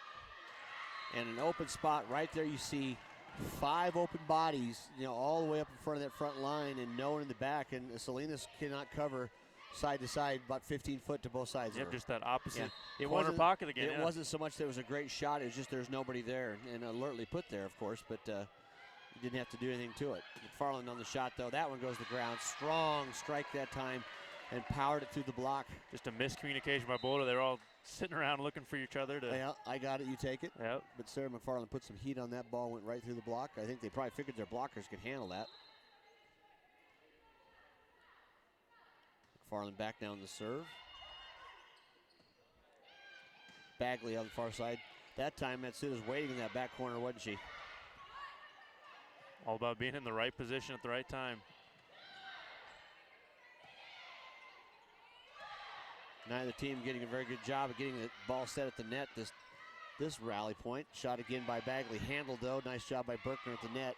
And an open spot right there. You see 5 open bodies, all the way up in front of that front line and no one in the back. And Salinas cannot cover side to side, about 15 foot to both sides. Yep, just that opposite It corner pocket again. It wasn't so much there was a great shot, it was just there's nobody there, and alertly put there, of course, but you didn't have to do anything to it. McFarland on the shot, though. That one goes to the ground. Strong strike that time and powered it through the block. Just a miscommunication by Boulder. They're all sitting around looking for each other. Yeah, I got it, you take it. Yep. But Sarah McFarland put some heat on that ball, went right through the block. I think they probably figured their blockers could handle that. McFarland back down the serve. Bagley on the far side. That time Matsuda's waiting in that back corner, wasn't she? All about being in the right position at the right time. Neither team getting a very good job of getting the ball set at the net. This rally point. Shot again by Bagley. Handled, though. Nice job by Berkner at the net.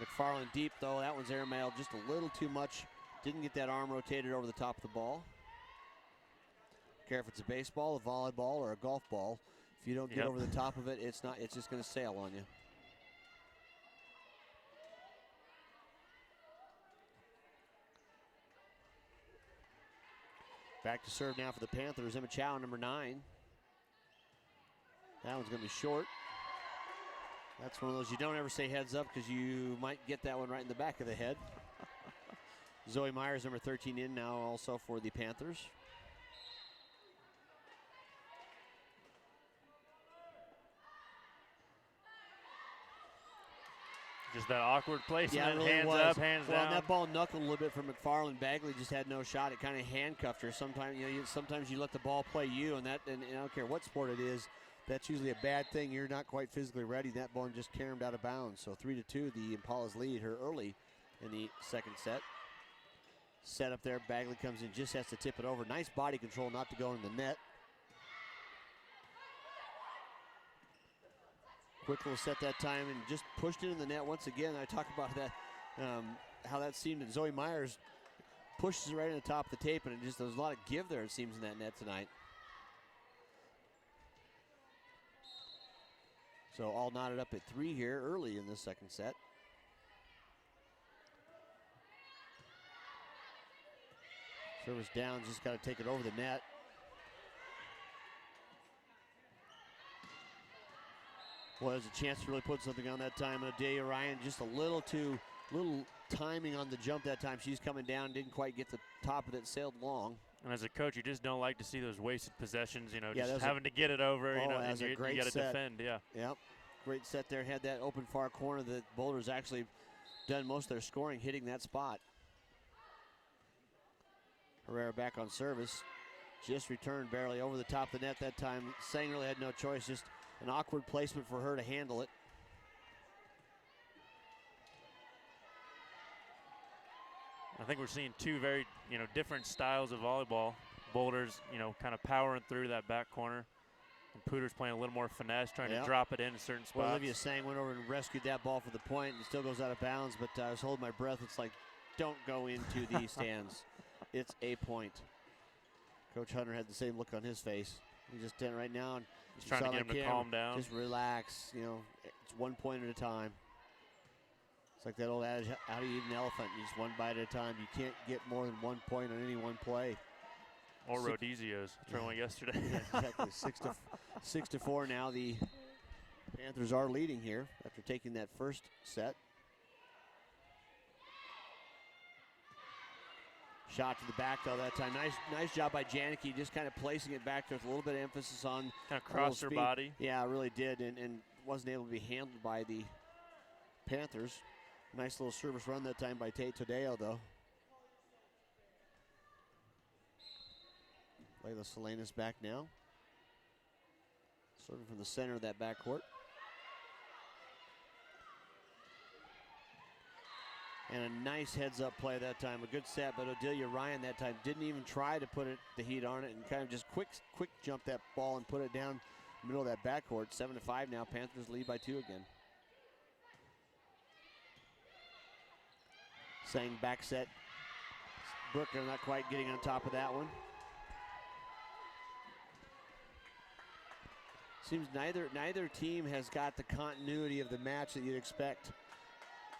McFarland deep, though. That one's airmailed just a little too much. Didn't get that arm rotated over the top of the ball. Care if it's a baseball, a volleyball, or a golf ball. If you don't get over the top of it, it's just going to sail on you. Back to serve now for the Panthers. Emma Chow, number 9. That one's going to be short. That's one of those you don't ever say heads up because you might get that one right in the back of the head. Zoe Myers, number 13, in now also for the Panthers. Just that awkward placement. Yeah, it really hands was. up, hands down. Well, that ball knuckled a little bit from McFarland. Bagley just had no shot. It kind of handcuffed her. Sometimes you let the ball play you, and I don't care what sport it is, that's usually a bad thing. You're not quite physically ready. That ball just caromed out of bounds. So 3-2, the Impalas lead her early in the second set. Set up there. Bagley comes in, just has to tip it over. Nice body control not to go in the net. Quick little set that time and just pushed it in the net once again. I talk about that, how that seemed. And Zoe Myers pushes it right in the top of the tape, and there's a lot of give there, it seems, in that net tonight. So all knotted up at 3 here early in the second set. Service down, just got to take it over the net. Well, there's a chance to really put something on that time. And Odelia Ryan just a little timing on the jump that time. She's coming down, didn't quite get the top of it, sailed long. And as a coach, you just don't like to see those wasted possessions, just having to get it over, and you got to defend, Yep, great set there. Had that open far corner that Boulder's actually done most of their scoring, hitting that spot. Herrera back on service. Just returned barely over the top of the net that time. Sang really had no choice, just an awkward placement for her to handle it. I think we're seeing two very, different styles of volleyball. Boulder's, kind of powering through that back corner. And Poudre's playing a little more finesse, trying to drop it in certain spots. Well, Olivia Sang went over and rescued that ball for the point, and it still goes out of bounds, but I was holding my breath. It's like, don't go into the stands. It's a point. Coach Hunter had the same look on his face. He's just doing it right now. And he's trying to get him to calm down. Just relax. It's 1 point at a time. It's like that old adage, how do you eat an elephant? You just one bite at a time. You can't get more than 1 point on any one play. Or Rhodesios, trailing yesterday. Yeah, exactly. 6-4 now. The Panthers are leading here after taking that first set. Shot to the back though that time. Nice job by Janicki, just kind of placing it back there with a little bit of emphasis on kind of crossed her body. Yeah, it really did, and wasn't able to be handled by the Panthers. Nice little service run that time by Tate Tadeo though. Layla Salinas back now. Serving from the center of that backcourt. And a nice heads-up play that time. A good set, but Odelia Ryan that time didn't even try to put the heat on it and kind of just quick jump that ball and put it down the middle of that backcourt. 7-5 now. Panthers lead by 2 again. Sang back set. Brooker not quite getting on top of that one. Seems neither team has got the continuity of the match that you'd expect.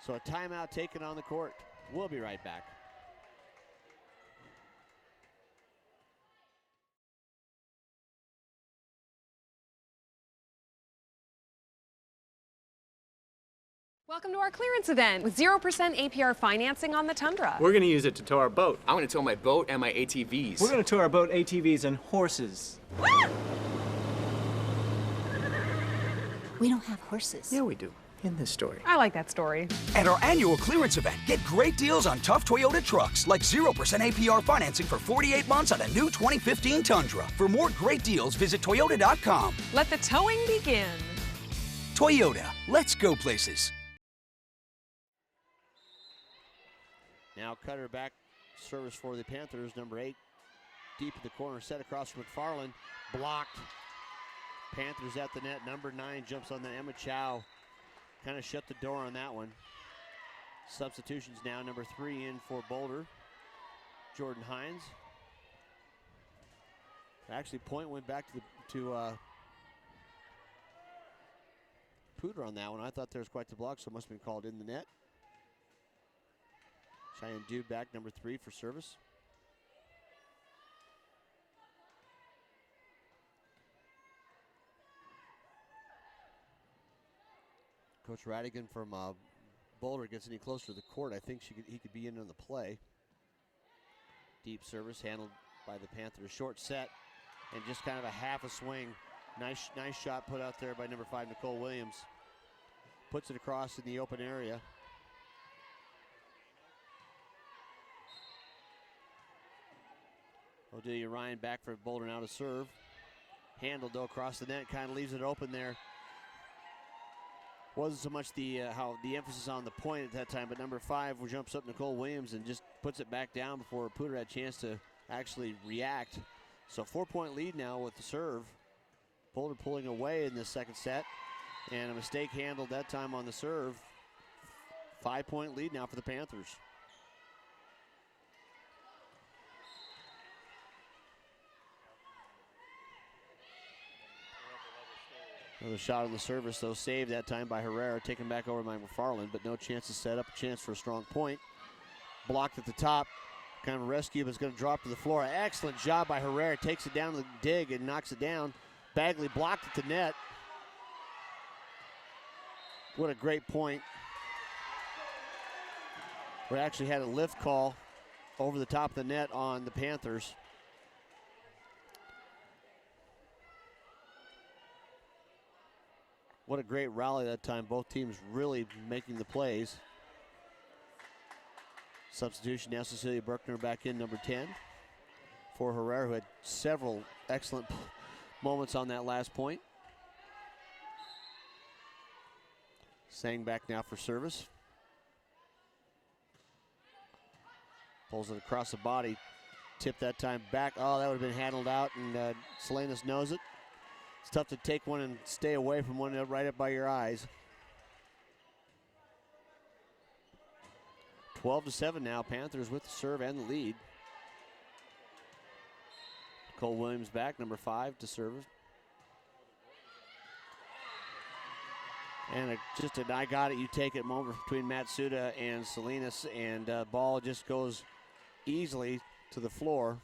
So a timeout taken on the court. We'll be right back. Welcome to our clearance event with 0% APR financing on the Tundra. We're going to use it to tow our boat. I'm going to tow my boat and my ATVs. We're going to tow our boat, ATVs, and horses. We don't have horses. Yeah, we do. In this story. I like that story. At our annual clearance event, get great deals on tough Toyota trucks, like 0% APR financing for 48 months on a new 2015 Tundra. For more great deals, visit Toyota.com. Let the towing begin. Toyota, let's go places. Now cutter back service for the Panthers, number 8. Deep in the corner, set across from McFarland. Blocked. Panthers at the net. Number 9 jumps on the Emma Chow. Kind of shut the door on that one. Substitutions now. Number 3 in for Boulder. Jordan Hines. Actually, point went back to Poudre on that one. I thought there was quite the block, so it must have been called in the net. Cheyenne Dew back, number 3 for service. Coach Radigan from Boulder gets any closer to the court. I think he could be in on the play. Deep service handled by the Panthers. Short set and just kind of a half a swing. Nice shot put out there by number 5, Nicole Williams. Puts it across in the open area. Odelia Ryan back for Boulder now to serve. Handled though across the net, kind of leaves it open there. Wasn't so much the emphasis on the point at that time, but number 5 jumps up Nicole Williams and just puts it back down before Poudre had a chance to actually react. So 4-point lead now with the serve. Boulder pulling away in this second set, and a mistake handled that time on the serve. 5-point lead now for the Panthers. Another shot on the service, though, saved that time by Herrera, taken back over by McFarland, but no chance to set up, a chance for a strong point. Blocked at the top, kind of rescue, but it's going to drop to the floor. Excellent job by Herrera, takes it down to the dig and knocks it down. Bagley blocked at the net. What a great point. We actually had a lift call over the top of the net on the Panthers. What a great rally that time. Both teams really making the plays. Substitution now, Cecilia Bruckner back in, number 10. For Herrera, who had several excellent moments on that last point. Sang back now for service. Pulls it across the body. Tip that time back. Oh, that would have been handled out, and Salinas knows it. It's tough to take one and stay away from one right up by your eyes. 12-7 now. Panthers with the serve and the lead. Cole Williams back, number 5 to serve. And just an I got it, you take it moment between Matsuda and Salinas, and ball just goes easily to the floor.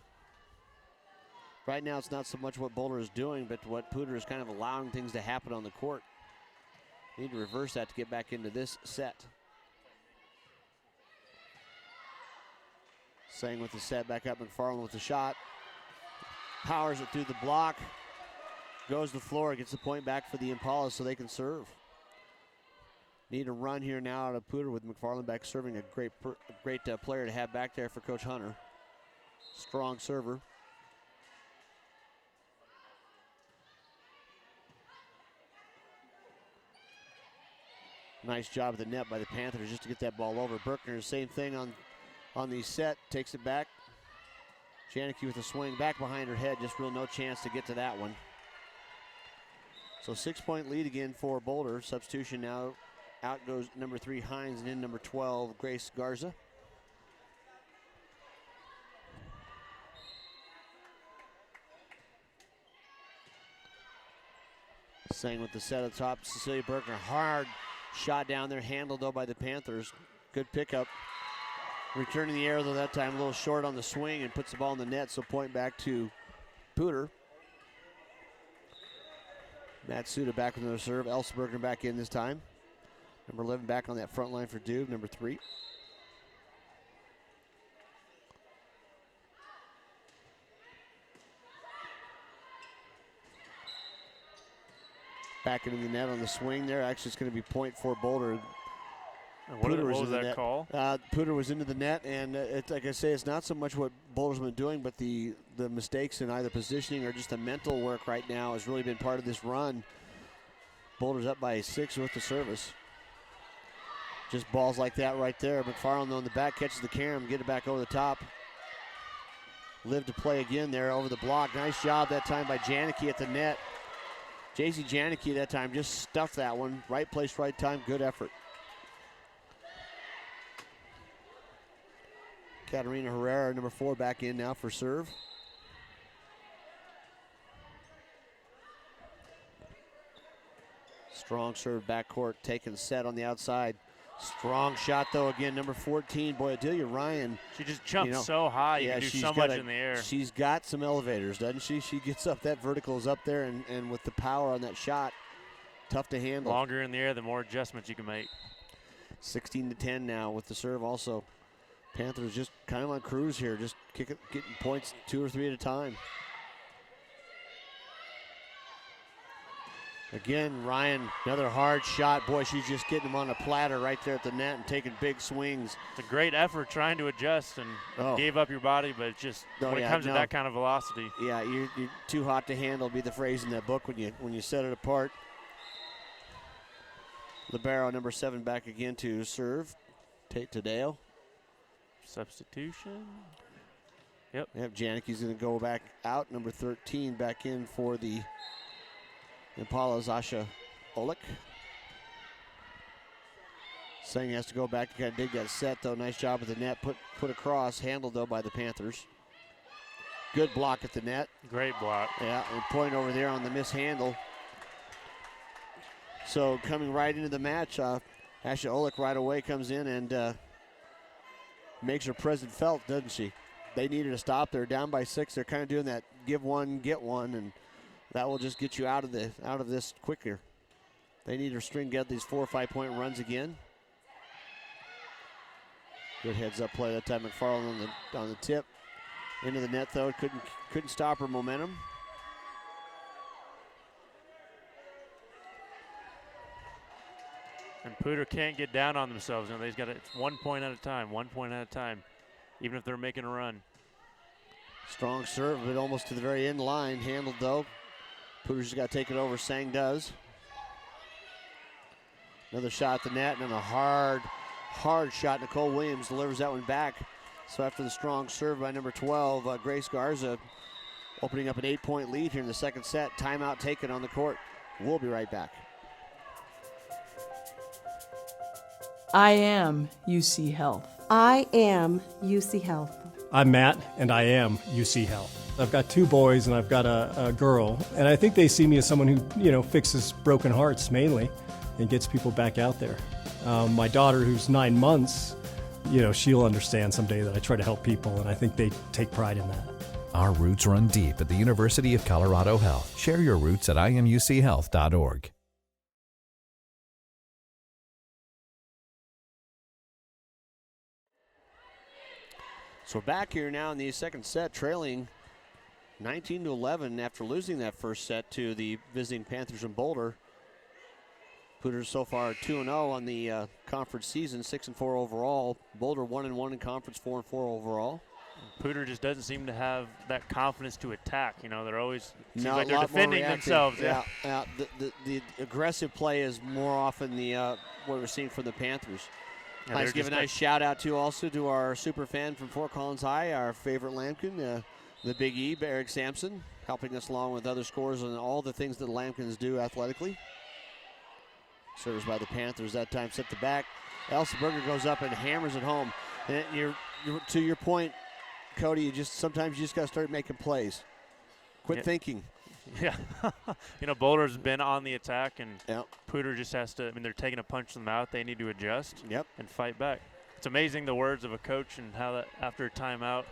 Right now, it's not so much what Boulder is doing, but what Poudre is kind of allowing things to happen on the court. Need to reverse that to get back into this set. Sang with the set, back up McFarland with the shot. Powers it through the block. Goes to the floor, gets the point back for the Impalas so they can serve. Need a run here now out of Poudre with McFarland back serving, a great player to have back there for Coach Hunter. Strong server. Nice job at the net by the Panthers just to get that ball over. Berkner, same thing on the set, takes it back. Janicki with a swing back behind her head, just no chance to get to that one. So 6-point lead again for Boulder. Substitution now. Out goes number 3 Hines and in number 12 Grace Garza. Sang with the set at the top. Cecilia Berkner, hard shot down there, handled though by the Panthers. Good pickup. Returning the arrow though that time, a little short on the swing and puts the ball in the net, so point back to Poudre. Matsuda back with another serve. Elsberger back in this time. Number 11 back on that front line for Duke, number 3. Back into the net on the swing there. Actually, it's going to be point for Boulder. What was that call? Poudre was into the net, and like I say, it's not so much what Boulder's been doing, but the mistakes in either positioning or just the mental work right now has really been part of this run. Boulder's up by 6 with the service. Just balls like that right there. McFarland on the back catches the carom, get it back over the top. Live to play again there over the block. Nice job that time by Janicki at the net. JC Janicki that time just stuffed that one. Right place, right time, good effort. Katarina Herrera, number 4, back in now for serve. Strong serve backcourt, taking set on the outside. Strong shot though again, number 14, boy, Adelia Ryan. She just jumps so high, you can do so much in the air. She's got some elevators, doesn't she? She gets up, that vertical is up there, and with the power on that shot, tough to handle. Longer in the air, the more adjustments you can make. 16-10 now with the serve also. Panthers just kind of on cruise here, just getting points 2 or 3 at a time. Again, Ryan, another hard shot. Boy, she's just getting them on a platter right there at the net and taking big swings. It's a great effort trying to adjust and gave up your body, but it's just when it comes to that kind of velocity. Yeah, you're too hot to handle, be the phrase in that book when you set it apart. Libero, number 7, back again to serve. Tate Tadeo. Substitution. Yep, Janicki's going to go back out. Number 13 back in for the Impalas, Asha Olik. Sang has to go back to kind of dig that set, though. Nice job with the net. Put across. Handled, though, by the Panthers. Good block at the net. Great block. Yeah, and point over there on the mishandle. So coming right into the match, Asha Olik right away comes in and makes her presence felt, doesn't she? They needed a stop. They're down by 6. They're kind of doing that give one, get one, and that will just get you out of this quicker. They need to string together these 4 or 5 point runs again. Good heads up play that time. McFarland on the tip. Into the net though. Couldn't stop her momentum. And Poudre can't get down on themselves. They've got it's 1 point at a time, 1 point at a time, even if they're making a run. Strong serve, but almost to the very end line. Handled though. Poudre's just got to take it over. Sang does. Another shot at the net, and then a hard shot. Nicole Williams delivers that one back. So after the strong serve by number 12, Grace Garza opening up an 8-point lead here in the second set. Timeout taken on the court. We'll be right back. I am UC Health. I am UC Health. I'm Matt, and I am UC Health. I've got 2 boys, and I've got a girl, and I think they see me as someone who, fixes broken hearts mainly. and gets people back out there. My daughter, who's 9 months, she'll understand someday that I try to help people, and I think they take pride in that. Our roots run deep at the University of Colorado Health. Share your roots at imuchealth.org. So back here now in the second set, trailing 19-11 after losing that first set to the visiting Panthers in Boulder. Poudre so far 2-0 on the conference season, 6-4 overall. Boulder 1-1 in conference, 4-4 overall. Poudre just doesn't seem to have that confidence to attack. They're always seems No, like they're defending themselves. Yeah. The aggressive play is more often what we're seeing from the Panthers. Yeah, Let's give a nice shout out to our super fan from Fort Collins High, our favorite Lambkin, the Big E, Eric Sampson, helping us along with other scores and all the things that the Lambkins do athletically. Serves by the Panthers that time, set the back. Elsenberger goes up and hammers it home. And you're to your point, Cody, sometimes you just got to start making plays. Quit thinking. Yeah. Boulder's been on the attack, and yep. Poudre just has to, they're taking a punch in the mouth. They need to adjust and fight back. It's amazing the words of a coach and how that after a timeout,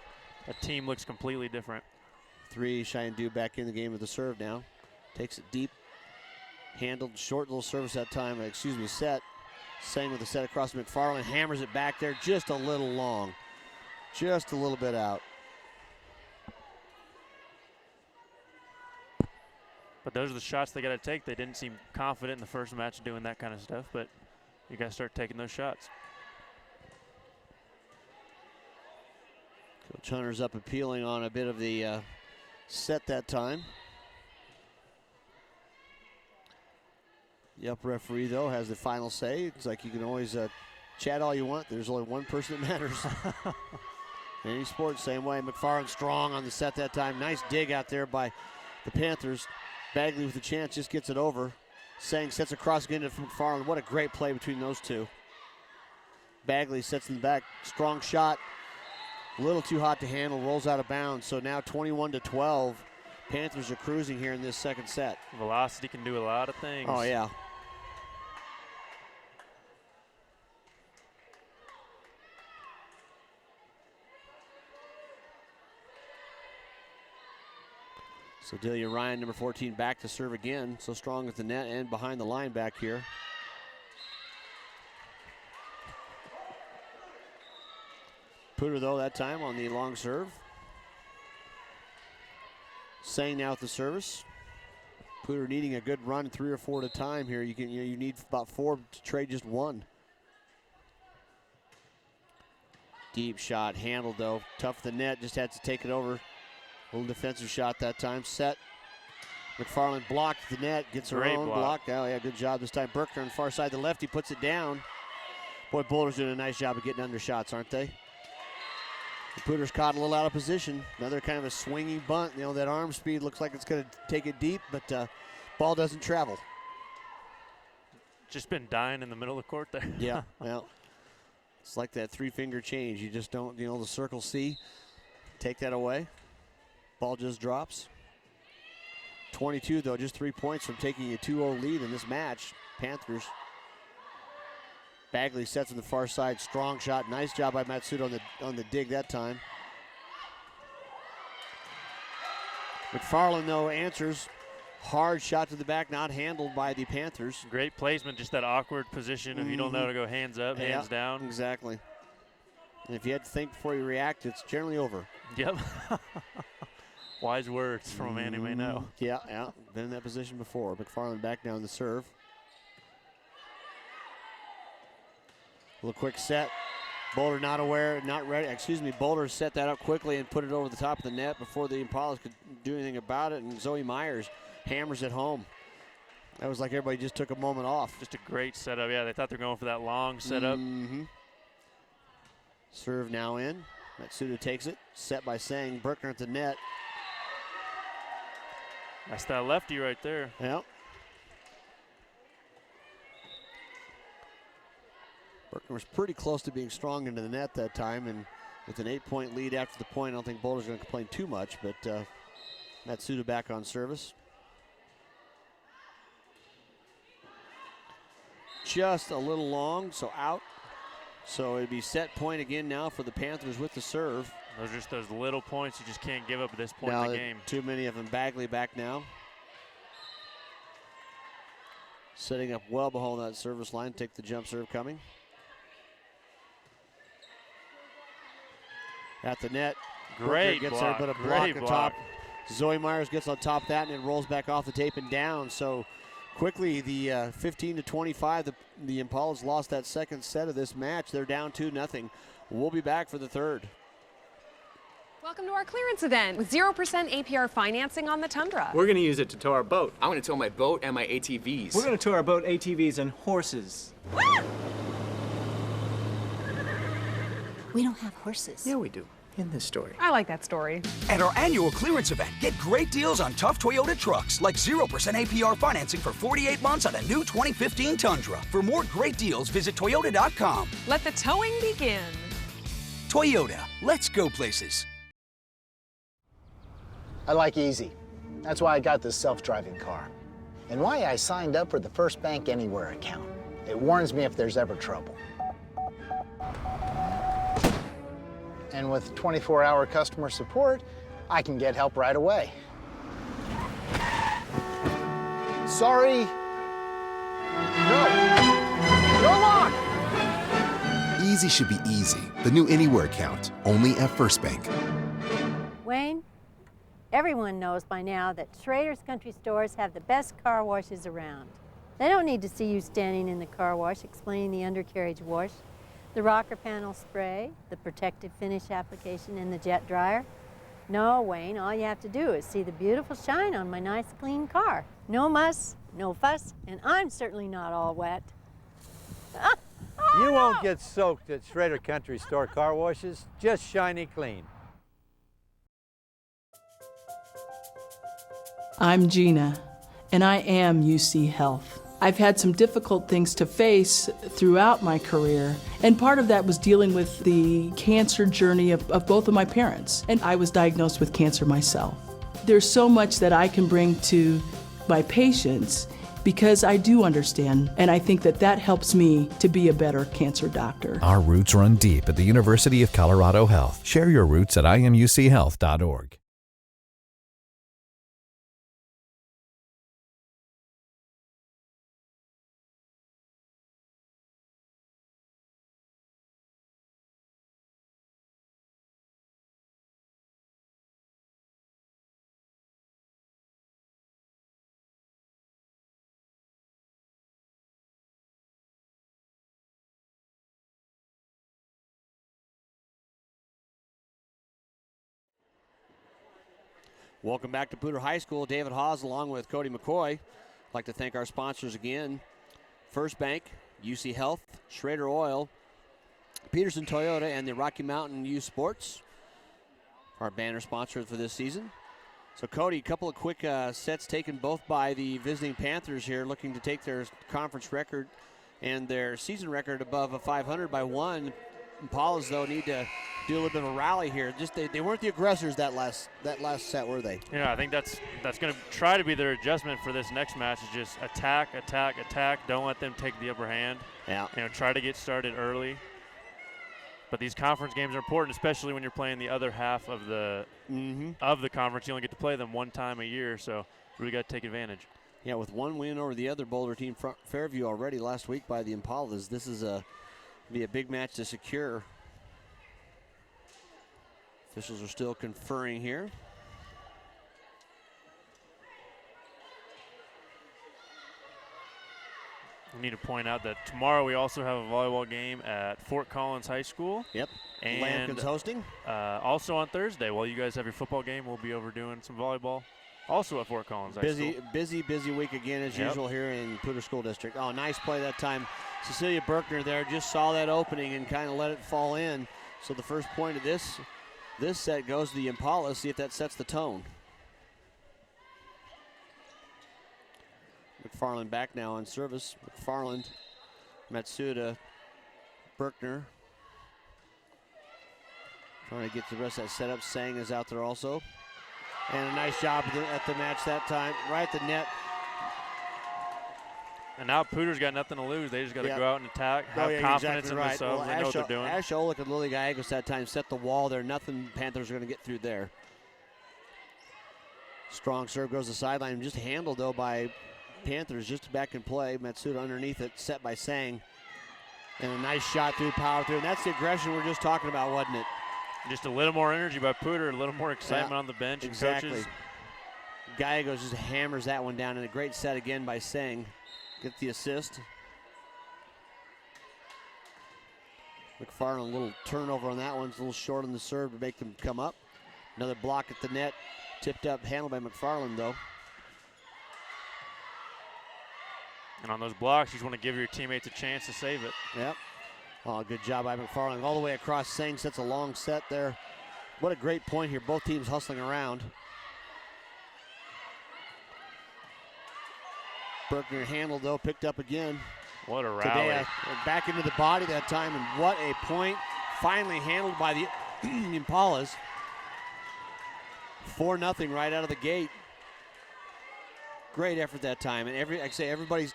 a team looks completely different. 3, Cheyenne back in the game with the serve now. Takes it deep. Handled short little service that time, set. Sang with the set across McFarland, hammers it back there just a little long. Just a little bit out. But those are the shots they got to take. They didn't seem confident in the first match doing that kind of stuff, but you got to start taking those shots. Coach Hunter's up appealing on a bit of the set that time. The up referee, though, has the final say. It's like you can always chat all you want. There's only one person that matters. In any sport, same way. McFarland strong on the set that time. Nice dig out there by the Panthers. Bagley with a chance, just gets it over. Sang sets across again to McFarland. What a great play between those two. Bagley sets in the back. Strong shot. A little too hot to handle. Rolls out of bounds. So now 21-12. Panthers are cruising here in this second set. Velocity can do a lot of things. Oh, yeah. So Delia Ryan, number 14, back to serve again. So strong at the net and behind the line back here. Poudre, though, that time on the long serve. Sang now at the service. Poudre needing a good run, 3 or 4 at a time here. You need about 4 to trade just 1. Deep shot, handled though. Tough the net, just had to take it over. Little defensive shot that time. Set. McFarland blocked the net, gets her own block. Oh yeah, good job this time. Berkner on the far side, the lefty puts it down. Boy, Boulder's doing a nice job of getting under shots, aren't they? Poudre's caught a little out of position. Another kind of a swinging bunt. That arm speed looks like it's going to take it deep, but ball doesn't travel. Just been dying in the middle of the court there. Yeah, well, it's like that 3-finger change. You just don't, the circle C, take that away. Ball just drops. 22, though, just 3 points from taking a 2-0 lead in this match. Panthers. Bagley sets on the far side, strong shot. Nice job by Matsuda on the dig that time. McFarland, though, answers. Hard shot to the back, not handled by the Panthers. Great placement, just that awkward position if you don't know to go hands up, hands down. Exactly. And if you had to think before you react, it's generally over. Yep. Wise words from a man who may know. Yeah, been in that position before. McFarland back down the serve. A little quick set. Boulder not aware, not ready. Boulder set that up quickly and put it over the top of the net before the Impalas could do anything about it. And Zoe Myers hammers it home. That was like everybody just took a moment off. Just a great setup. Yeah, they thought they were going for that long setup. Serve now in. Matsuda takes it. Set by Sang. Berkner at the net. That's that lefty right there. Yep. Berkner was pretty close to being strong into the net that time, and with an 8-point lead after the point, I don't think Boulder's going to complain too much, but Matsuda back on service. just a little long, so out. So it'd be set point again now for the Panthers with the serve. Those are just those little points you just can't give up at this point now in the game. Too many of them. Bagley back now. Setting up well behind that service line. Take the jump serve coming. At the net. Great Brooker gets block. there, but a Great block on block. top. Zoe Myers gets on top of that, and it rolls back off the tape and down. So quickly, the 15 to 25, the Impalas lost that second set of this match. They're down 2-0. We'll be back for the third. Welcome to our clearance event with 0% APR financing on the Tundra. We're going to use it to tow our boat. I'm going to tow my boat and my ATVs. We're going to tow our boat, ATVs, and horses. We don't have horses. Yeah, we do. In this story. I like that story. At our annual clearance event, get great deals on tough Toyota trucks, like 0% APR financing for 48 months on a new 2015 Tundra. For more great deals, visit Toyota.com. Let the towing begin. Toyota, let's go places. I like easy. That's why I got this self-driving car. And why I signed up for the First Bank Anywhere account. It warns me if there's ever trouble. And with 24-hour customer support, I can get help right away. Sorry. No. Go on! Easy should be easy. The new Anywhere account, only at First Bank. Wayne, everyone knows by now that Schrader's Country Stores have the best car washes around. They don't need to see you standing in the car wash explaining the undercarriage wash, the rocker panel spray, the protective finish application, and the jet dryer. No, Wayne, all you have to do is see the beautiful shine on my nice clean car. No muss, no fuss, and I'm certainly not all wet. You won't get soaked at Schrader Country Store car washes, just shiny clean. I'm Gina, and I am UC Health. I've had some difficult things to face throughout my career, and part of that was dealing with the cancer journey of both of my parents, and I was diagnosed with cancer myself. There's so much that I can bring to my patients because I do understand, and I think that that helps me to be a better cancer doctor. Our roots run deep at the University of Colorado Health. Share your roots at imuchealth.org. Welcome back to Poudre High School. David Haase along with Cody McCoy. I'd like to thank our sponsors again. First Bank, UC Health, Schrader Oil, Pedersen Toyota, and the Rocky Mountain Youth Sports, our banner sponsors for this season. So Cody, a couple of quick sets taken both by the visiting Panthers here, looking to take their conference record and their season record above a 500 by one. Impalas, though, need to do a little bit of a rally here. Just they weren't the aggressors that last set, were they? Yeah, I think that's going to try to be their adjustment for this next match. Is just attack, attack, attack. Don't let them take the upper hand. Yeah. Try to get started early. But these conference games are important, especially when you're playing the other half of the conference. You only get to play them one time a year, so really got to take advantage. Yeah, with one win over the other Boulder team, Fairview, already last week by the Impalas. This is be a big match to secure. Officials are still conferring here. We need to point out that tomorrow we also have a volleyball game at Fort Collins High School. Yep. And Lampkin's hosting. Also on Thursday, while you guys have your football game, we'll be over doing some volleyball. Also at Fort Collins High School. Busy week again as usual here in Poudre School District. Oh, nice play that time. Cecilia Berkner there just saw that opening and kind of let it fall in. So the first point of this set goes to the Impalas. See if that sets the tone. McFarland back now on service. McFarland, Matsuda, Berkner. Trying to get the rest of that setup. Sang is out there also. And a nice job at the match that time. Right at the net. And now Poudre's got nothing to lose. They just got to go out and attack, have confidence in themselves. Well, they know what they're doing. Ash Olick and Lily Gallegos that time set the wall there. Nothing Panthers are going to get through there. Strong serve goes to the sideline. Just handled, though, by Panthers. Just back in play. Matsuda underneath it, set by Sang. And a nice shot through, power through. And that's the aggression we were just talking about, wasn't it? Just a little more energy by Poudre, a little more excitement on the bench. Exactly. Coaches. Gallegos just hammers that one down. And a great set again by Sang. Get the assist. McFarland, a little turnover on that one. It's a little short on the serve to make them come up. Another block at the net. Tipped up, handled by McFarland, though. And on those blocks, you just want to give your teammates a chance to save it. Yep. Oh, good job by McFarland. All the way across. Sang sets a long set there. What a great point here. Both teams hustling around. Berkner handled, though, picked up again. What a rally. Today, back into the body that time, and what a point. Finally handled by the Impalas. 4-0 right out of the gate. Great effort that time. And like I say, everybody's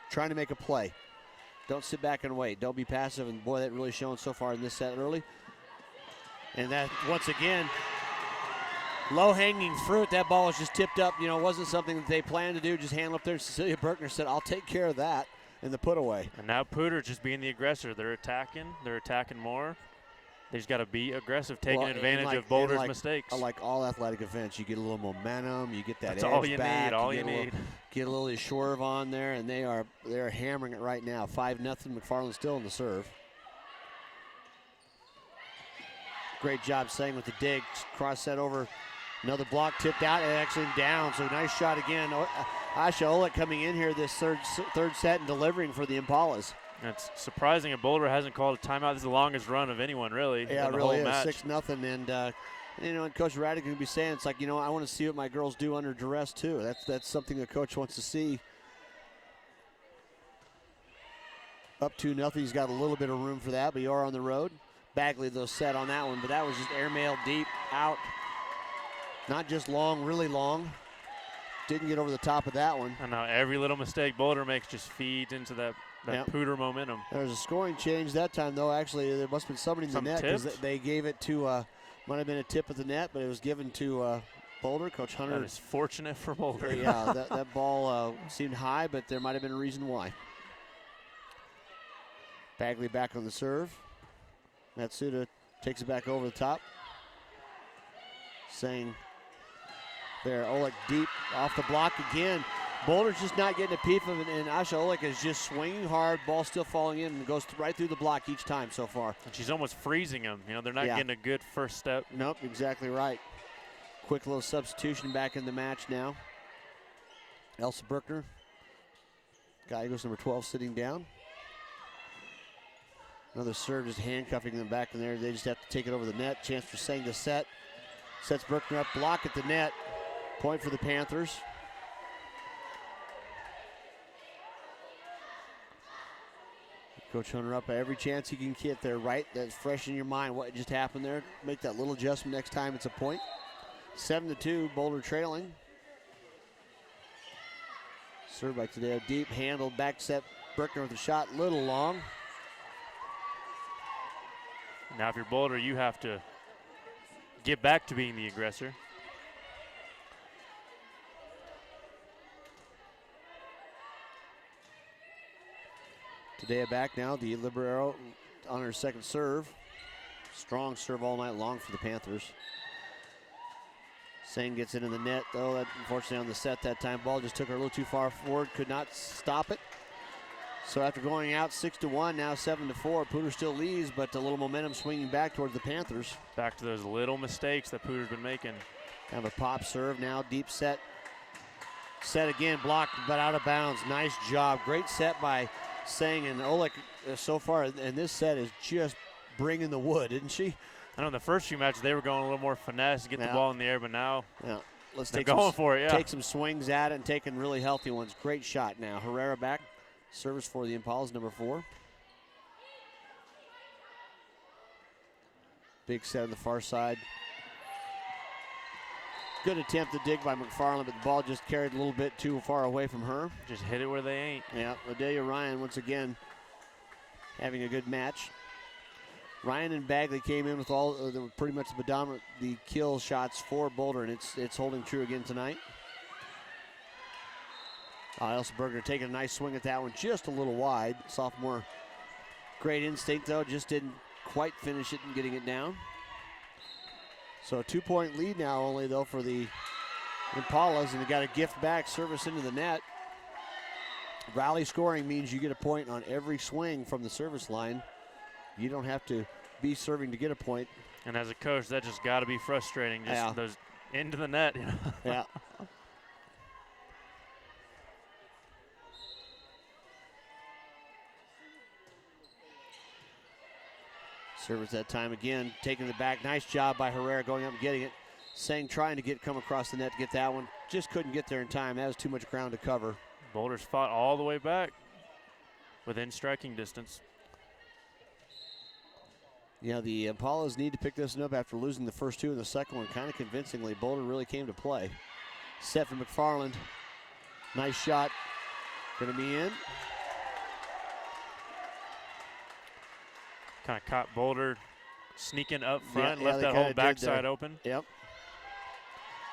trying to make a play. Don't sit back and wait. Don't be passive. And boy, that really shown so far in this set early. And that, once again, low-hanging fruit. That ball was just tipped up. You know, it wasn't something that they planned to do. Just handle up there. Cecilia Berkner said, I'll take care of that in the put away. And now Poudre just being the aggressor. They're attacking. They're attacking more. They just got to be aggressive, taking advantage of Boulder's mistakes. Like all athletic events, you get a little momentum, you get that That's edge all you back, need. All you need. Get a little swerve on there, and they're hammering it right now. 5-0. McFarland still in the serve. Great job Sang with the dig. Cross set over. Another block tipped out and actually down. So nice shot again. Asha Olick coming in here this third set and delivering for the Impalas. It's surprising that Boulder hasn't called a timeout. This is the longest run of anyone, really. Yeah, in the it really whole is. match. 6-0. And, you know, and Coach Raddick can be saying, it's like, you know, I want to see what my girls do under duress, too. That's something the coach wants to see. Up 2-0. He's got a little bit of room for that, but you are on the road. Bagley, though, set on that one, but that was just airmail deep out. Not just long, really long. Didn't get over the top of that one. And now every little mistake Boulder makes just feeds into that Poudre momentum. There's a scoring change that time, though. Actually, there must have been somebody in the net because they gave it to, might have been a tip at the net, but it was given to Boulder. Coach Hunter. That is fortunate for Boulder. Yeah, that ball seemed high, but there might have been a reason why. Bagley back on the serve. Matsuda takes it back over the top. Sang there. Olick deep off the block again. Boulder's just not getting a peep of it, and Asha Olick is just swinging hard. Ball still falling in and goes right through the block each time so far. And she's almost freezing them. You know, they're not getting a good first step. Nope, exactly right. Quick little substitution back in the match now. Elsa Berkner. Gallegos number 12 sitting down. Another serve just handcuffing them back in there. They just have to take it over the net. Chance for Sang to set. Sets Berkner up, block at the net. Point for the Panthers. Coach Hunter up every chance he can get there, right? That's fresh in your mind what just happened there. Make that little adjustment next time it's a point. 7-2, Boulder trailing. Served by Tadeo, deep, handled, back set. Berkner with a shot, little long. Now if you're Boulder, you have to get back to being the aggressor. Tadeo back now, the libero on her second serve. Strong serve all night long for the Panthers. Sang gets it in the net, though. That, unfortunately, on the set that time, ball just took her a little too far forward, could not stop it. So after going out 6-1, now 7-4, Poudre still leads, but a little momentum swinging back towards the Panthers. Back to those little mistakes that Poudre's been making. Have a pop serve now, deep set. Set again, blocked, but out of bounds. Nice job. Great set by Sang, and Olick so far in this set is just bringing the wood, isn't she? I know in the first few matches they were going a little more finesse, get the ball in the air, but now they're going for it. Take some swings at it and taking really healthy ones. Great shot now. Herrera back. Service for the Impalas, number 4. Big set on the far side. Good attempt to dig by McFarland, but the ball just carried a little bit too far away from her. Just hit it where they ain't. Yeah, Adelia Ryan once again having a good match. Ryan and Bagley came in with all pretty much the kill shots for Boulder, and it's holding true again tonight. Elsberger taking a nice swing at that one, just a little wide. Sophomore, great instinct though, just didn't quite finish it and getting it down. So a 2-point lead now only though for the Impalas, and they got a gift back service into the net. Rally scoring means you get a point on every swing from the service line. You don't have to be serving to get a point. And as a coach, that just got to be frustrating. Just those into the net. You know? Yeah. Service that time again, taking it back. Nice job by Herrera going up and getting it. Sang trying to come across the net to get that one. Just couldn't get there in time. That was too much ground to cover. Boulder's fought all the way back within striking distance. Yeah, the Impalas need to pick this one up after losing the first two and the second one kind of convincingly. Boulder really came to play. Set for McFarland. Nice shot. Going to be in. Kind of caught Boulder sneaking up front, left that whole backside open. Yep.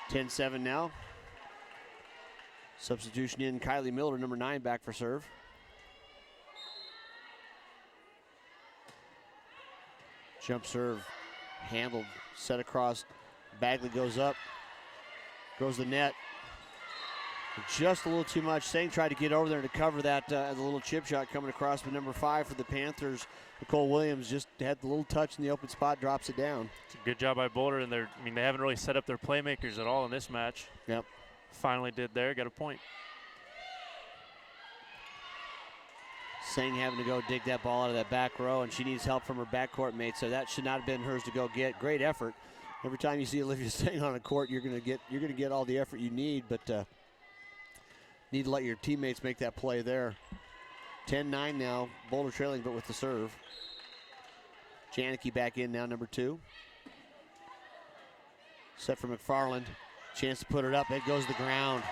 10-7 now. Substitution in, Kylie Miller, number 9, back for serve. Jump serve, handled, set across. Bagley goes up, goes the net. Just a little too much. Sang tried to get over there to cover that, the little chip shot coming across, but number 5 for the Panthers, Nicole Williams, just had the little touch in the open spot, drops it down. It's a good job by Boulder, and they haven't really set up their playmakers at all in this match. Yep. Finally did there, got a point. Sang having to go dig that ball out of that back row, and she needs help from her backcourt mate, so that should not have been hers to go get. Great effort. Every time you see Olivia Sang on a court, you're gonna get all the effort you need, but need to let your teammates make that play there. 10-9 now, Boulder trailing, but with the serve. Janicki back in now, number 2. Set for McFarland. Chance to put it up. It goes to the ground.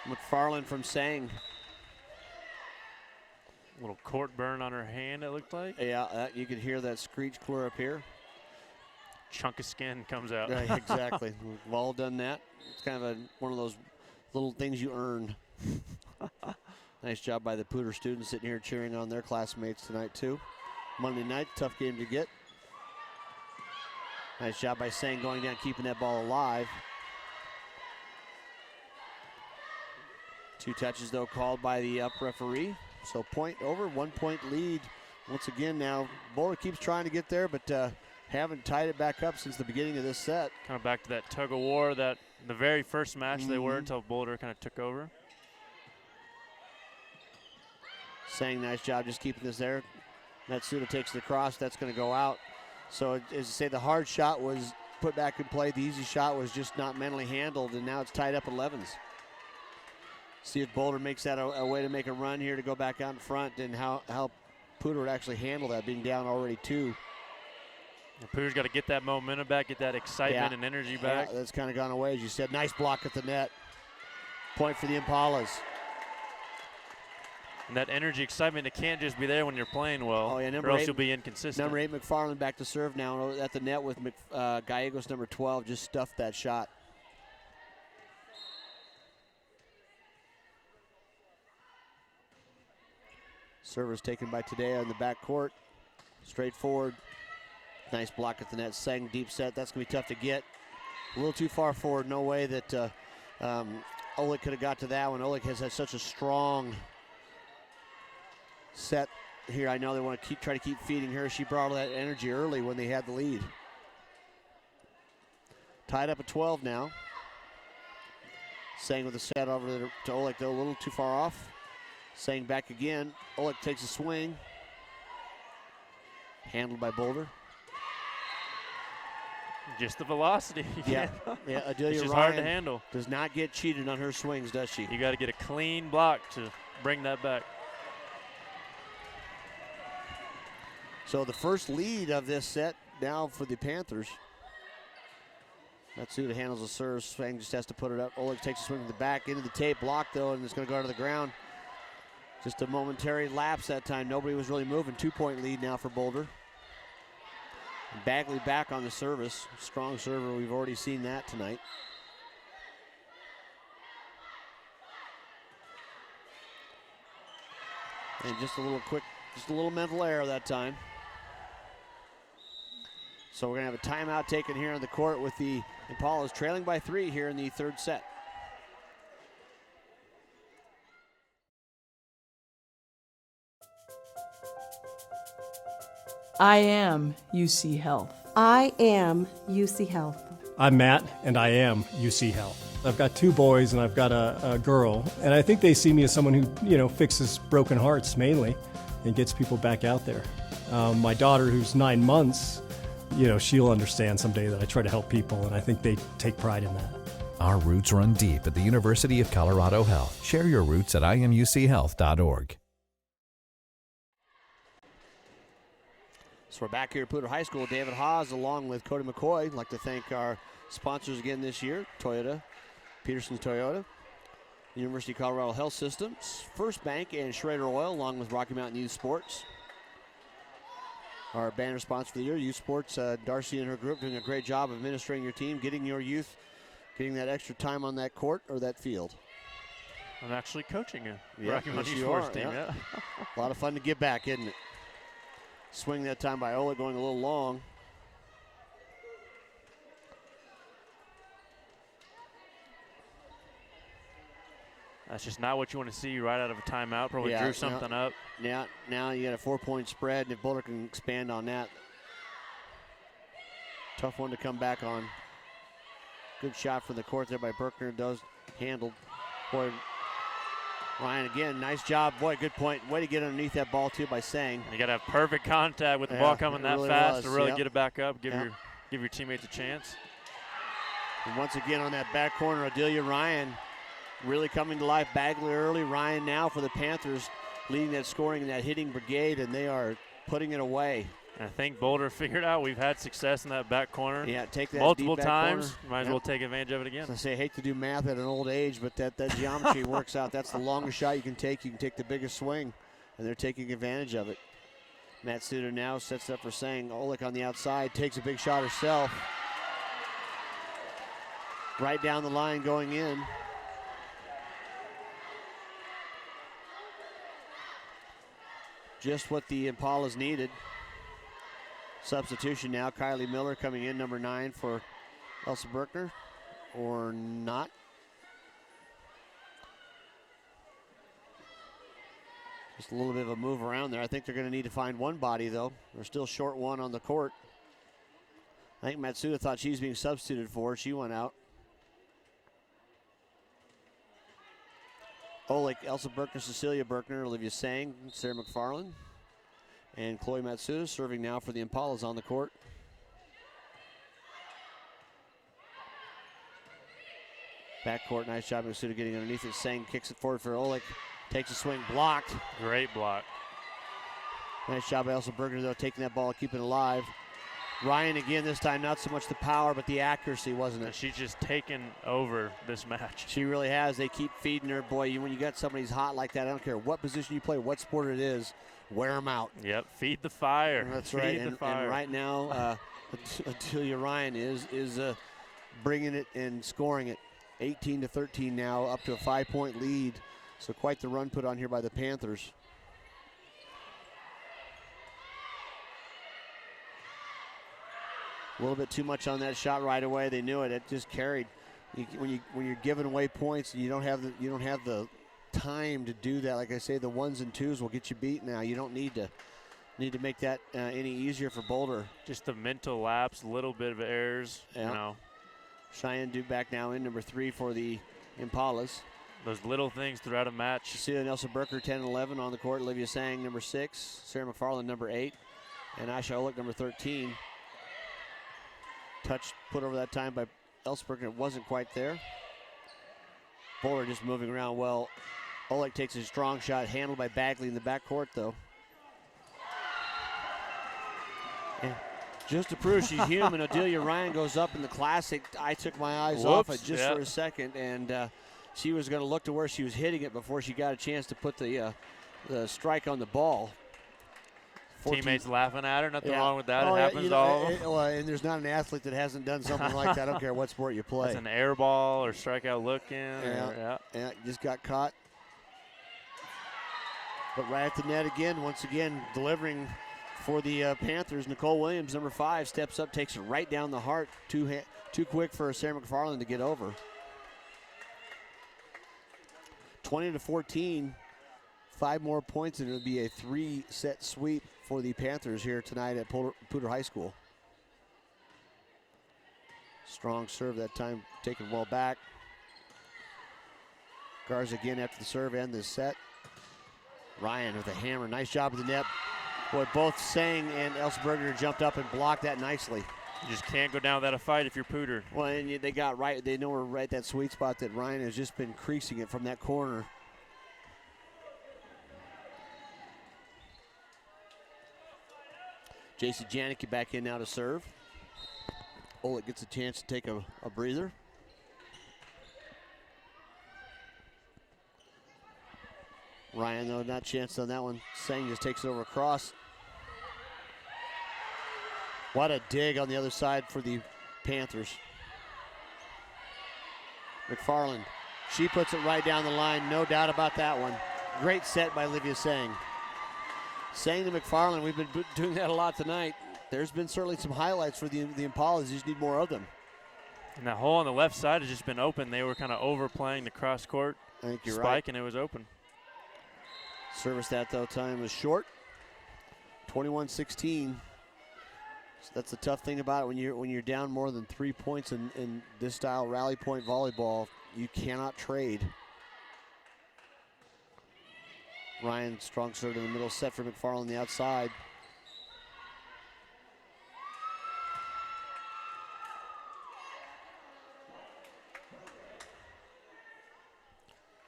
McFarland from Sang. A little court burn on her hand, it looked like. Yeah, you could hear that screech clear up here. Chunk of skin comes out. Right, exactly. We've all done that. It's kind of one of those little things you earn. Nice job by the Poudre students sitting here cheering on their classmates tonight too. Monday night, tough game to get. Nice job by Sang going down, keeping that ball alive. 2 touches though called by the up referee. So point over, 1-point lead. Once again now, Boulder keeps trying to get there, but haven't tied it back up since the beginning of this set. Kind of back to that tug of war that the very first match they were until Boulder kind of took over. Sang, nice job just keeping this there. Matsuda takes it across, that's going to go out. So as I say, the hard shot was put back in play. The easy shot was just not mentally handled, and now it's tied up at 11s. See if Boulder makes that a way to make a run here to go back out in front, and how Poudre would actually handle that, being down already 2. Poudre's got to get that momentum back, get that excitement and energy back. Yeah, that's kind of gone away, as you said. Nice block at the net. Point for the Impalas. And that energy, excitement, it can't just be there when you're playing well, or else you'll be inconsistent. Number 8, McFarland, back to serve now at the net with Gallegos, number 12, just stuffed that shot. Service taken by Tadea in the backcourt. Straight forward. Nice block at the net. Sang deep set. That's going to be tough to get. A little too far forward. No way that Oleg could have got to that one. Oleg has had such a strong set here. I know they want to try to keep feeding her. She brought all that energy early when they had the lead. Tied up at 12 now. Sang with a set over to Oleg, though, a little too far off. Sang back again. Oleg takes a swing. Handled by Boulder. Just the velocity. Yeah, Adelia it's just Ryan hard to handle. Does not get cheated on her swings, does she? You got to get a clean block to bring that back. So the first lead of this set now for the Panthers. Matsuda handles the serve. Swing just has to put it up. Oleg takes a swing to the back, into the tape, blocked though, and it's going to go to the ground. Just a momentary lapse that time. Nobody was really moving. 2-point lead now for Boulder. Bagley back on the service. Strong server. We've already seen that tonight. And just a little mental error that time. So we're going to have a timeout taken here on the court with the Impalas trailing by 3 here in the third set. I am UC Health. I am UC Health. I'm Matt, and I am UC Health. I've got 2 boys and I've got a girl, and I think they see me as someone who, fixes broken hearts mainly and gets people back out there. My daughter, who's 9 months, she'll understand someday that I try to help people, and I think they take pride in that. Our roots run deep at the University of Colorado Health. Share your roots at imuchealth.org. So we're back here at Poudre High School. David Haase along with Cody McCoy. I'd like to thank our sponsors again this year, Toyota, Pedersen Toyota, University of Colorado Health Systems, First Bank, and Schrader Oil, along with Rocky Mountain Youth Sports. Our banner sponsor for the year, Youth Sports. Darcy and her group doing a great job of administrating your team, getting your youth, getting that extra time on that court or that field. I'm actually coaching a Rocky Mountain Youth Sports team. Yeah. A lot of fun to give back, isn't it? Swing that time by Ola, going a little long. That's just not what you want to see right out of a timeout. Probably drew something up. Now you got a 4-point spread, and if Boulder can expand on that, tough one to come back on. Good shot from the court there by Berkner. Does handled. Boy, Ryan again, nice job. Boy, good point. Way to get underneath that ball too by Sang. You got to have perfect contact with the ball coming that really fast was. to really get it back up. Give your teammates a chance. And once again on that back corner, Adelia Ryan really coming to life. Bagley early, Ryan now for the Panthers, leading that scoring and that hitting brigade, and they are putting it away. I think Boulder figured out we've had success in that back corner. Yeah, take that multiple deep back times. corner. Might as well take advantage of it again. I say, I hate to do math at an old age, but that geometry works out. That's the longest shot you can take. You can take the biggest swing, and they're taking advantage of it. Matsuda now sets up for Sang. Oleg on the outside, takes a big shot herself. Right down the line going in. Just what the Impalas needed. Substitution now, Kylie Miller coming in, number 9 for Elsa Berkner, or not. Just a little bit of a move around there. I think they're going to need to find one body, though. They're still short one on the court. I think Matsuda thought she was being substituted for. She went out. Oleg, Elsa Berkner, Cecilia Berkner, Olivia Sang, Sarah McFarland, and Chloe Matsuda serving now for the Impalas on the court. Backcourt, nice job. Matsuda getting underneath it. Sang kicks it forward for Oleg. Takes a swing, blocked. Great block. Nice job by Elsa Berkner, though, taking that ball, keeping it alive. Ryan again, this time not so much the power, but the accuracy, wasn't it? She's just taken over this match. She really has. They keep feeding her. Boy, when you got somebody who's hot like that, I don't care what position you play, what sport it is, wear them out. Yep, feed the fire. That's feed right. The fire. And right now, Adelia Ryan is bringing it and scoring it. 18-13 now, up to a 5-point lead. So quite the run put on here by the Panthers. A little bit too much on that shot right away. They knew it. It just carried. When you're giving away points and you don't have the time to do that. Like I say, the 1s and 2s will get you beat now. You don't need to make that any easier for Boulder. Just the mental lapse, a little bit of errors. Yeah. You know. Cheyenne Duback now in, number 3 for the Impalas. Those little things throughout a match. Cecilia Nelson Berker, 10 and 11 on the court. Olivia Sang, number 6. Sarah McFarland, number 8. And Asha Oleg, number 13. Touch put over that time by Ellsberg, and it wasn't quite there. Boulder just moving around well. Oleg takes a strong shot, handled by Bagley in the backcourt, though. Just to prove she's human, Adelia Ryan goes up in the Classic. I took my eyes off it just for a second, and she was going to look to where she was hitting it before she got a chance to put the strike on the ball. Teammates laughing at her, nothing wrong with that. It happens to all of them. And there's not an athlete that hasn't done something like that. I don't care what sport you play. It's an air ball or strikeout looking. Yeah, just got caught. But right at the net again, once again, delivering for the Panthers. Nicole Williams, number 5, steps up, takes it right down the heart. Too quick for Sarah McFarland to get over. 20-14. 5 more points, and it would be a 3-set sweep for the Panthers here tonight at Poudre High School. Strong serve that time, taken well back. Garza again after the serve and the set. Ryan with a hammer, nice job at the net. Boy, both Sang and Elsa Berger jumped up and blocked that nicely. You just can't go down without a fight if you're Poudre. Well, and they got right, they know we're right that sweet spot that Ryan has just been creasing it from that corner. J.C. Janicki back in now to serve. Oleg gets a chance to take a breather. Ryan, though, not chanced on that one. Sang just takes it over across. What a dig on the other side for the Panthers. McFarland, she puts it right down the line, no doubt about that one. Great set by Olivia Sang. Sang to McFarland, we've been doing that a lot tonight. There's been certainly some highlights for the Impalas. You just need more of them. And that hole on the left side has just been open. They were kind of overplaying the cross court spike, and it was open. Service that, though, time was short. 21-16. So that's the tough thing about it when you're down more than 3 points in this style rally point volleyball. You cannot trade. Ryan, strong serve in the middle, set for McFarland on the outside.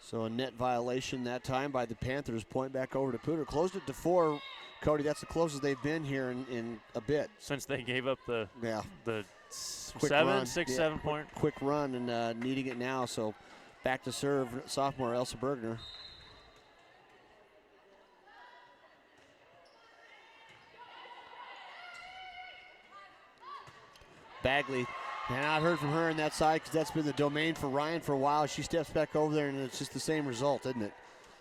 So a net violation that time by the Panthers. Point back over to Poudre. Closed it to 4. Cody, that's the closest they've been here in a bit. Since they gave up the quick 7 point. Quick run and needing it now. So back to serve sophomore Elsa Bergner. Bagley, and I've heard from her on that side because that's been the domain for Ryan for a while. She steps back over there, and it's just the same result, isn't it?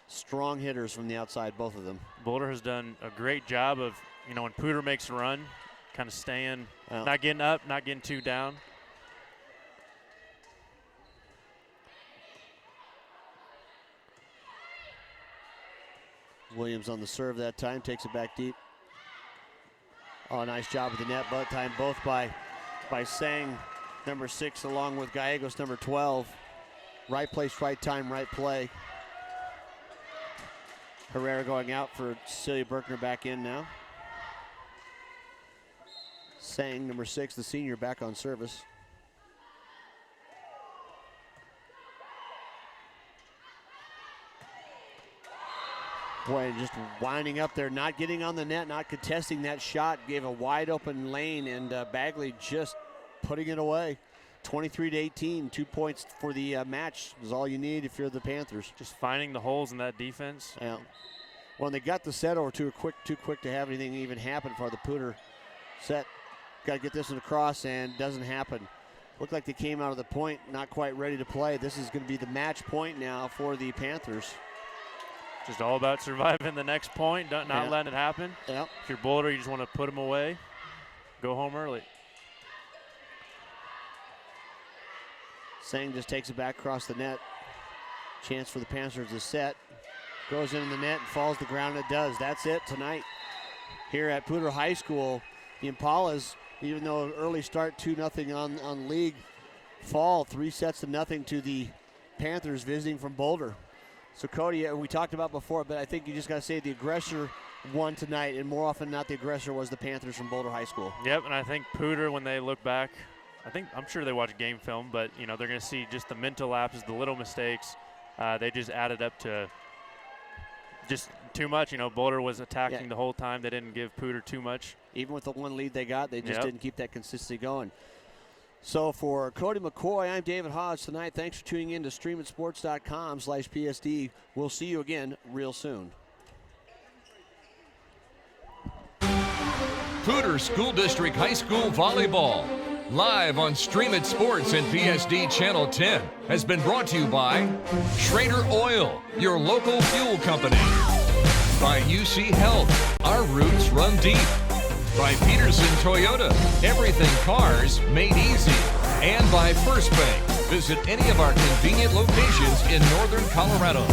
Strong hitters from the outside, both of them. Boulder has done a great job of, when Poudre makes a run, kind of staying, not getting up, not getting too down. Williams on the serve that time, takes it back deep. Oh, nice job with the net, but time both by Sang, number 6, along with Gallegos, number 12. Right place, right time, right play. Herrera going out for Cecilia Berkner back in now. Sang, number 6, the senior, back on service. Boy, just winding up there, not getting on the net, not contesting that shot, gave a wide open lane, and Bagley just putting it away. 23-18, 2 points for the match is all you need if you're the Panthers. Just finding the holes in that defense. Yeah. Well, they got the set over too quick to have anything even happen for the Poudre set. Got to get this one across, and doesn't happen. Looked like they came out of the point not quite ready to play. This is going to be the match point now for the Panthers. Just all about surviving the next point, not letting it happen. Yep. If you're Boulder, you just want to put them away, go home early. Sang just takes it back across the net. Chance for the Panthers to set. Goes into the net and falls to the ground. It does. That's it tonight. Here at Poudre High School, the Impalas, even though early start 2-0 on league, fall 3-0 to the Panthers visiting from Boulder. So, Cody, we talked about before, but I think you just got to say the aggressor won tonight, and more often than not, the aggressor was the Panthers from Boulder High School. Yep, and I think Poudre, when they look back, I'm sure they watch game film, but, they're going to see just the mental lapses, the little mistakes. They just added up to just too much. You know, Boulder was attacking the whole time. They didn't give Poudre too much. Even with the one lead they got, they just didn't keep that consistency going. So for Cody McCoy, I'm David Haase tonight. Thanks for tuning in to streamitsports.com/PSD. We'll see you again real soon. Poudre School District High School Volleyball, live on Stream It Sports and PSD Channel 10, has been brought to you by Schrader Oil, your local fuel company. By UC Health, our roots run deep. By Pedersen Toyota, everything cars made easy. And by First Bank. Visit any of our convenient locations in northern Colorado.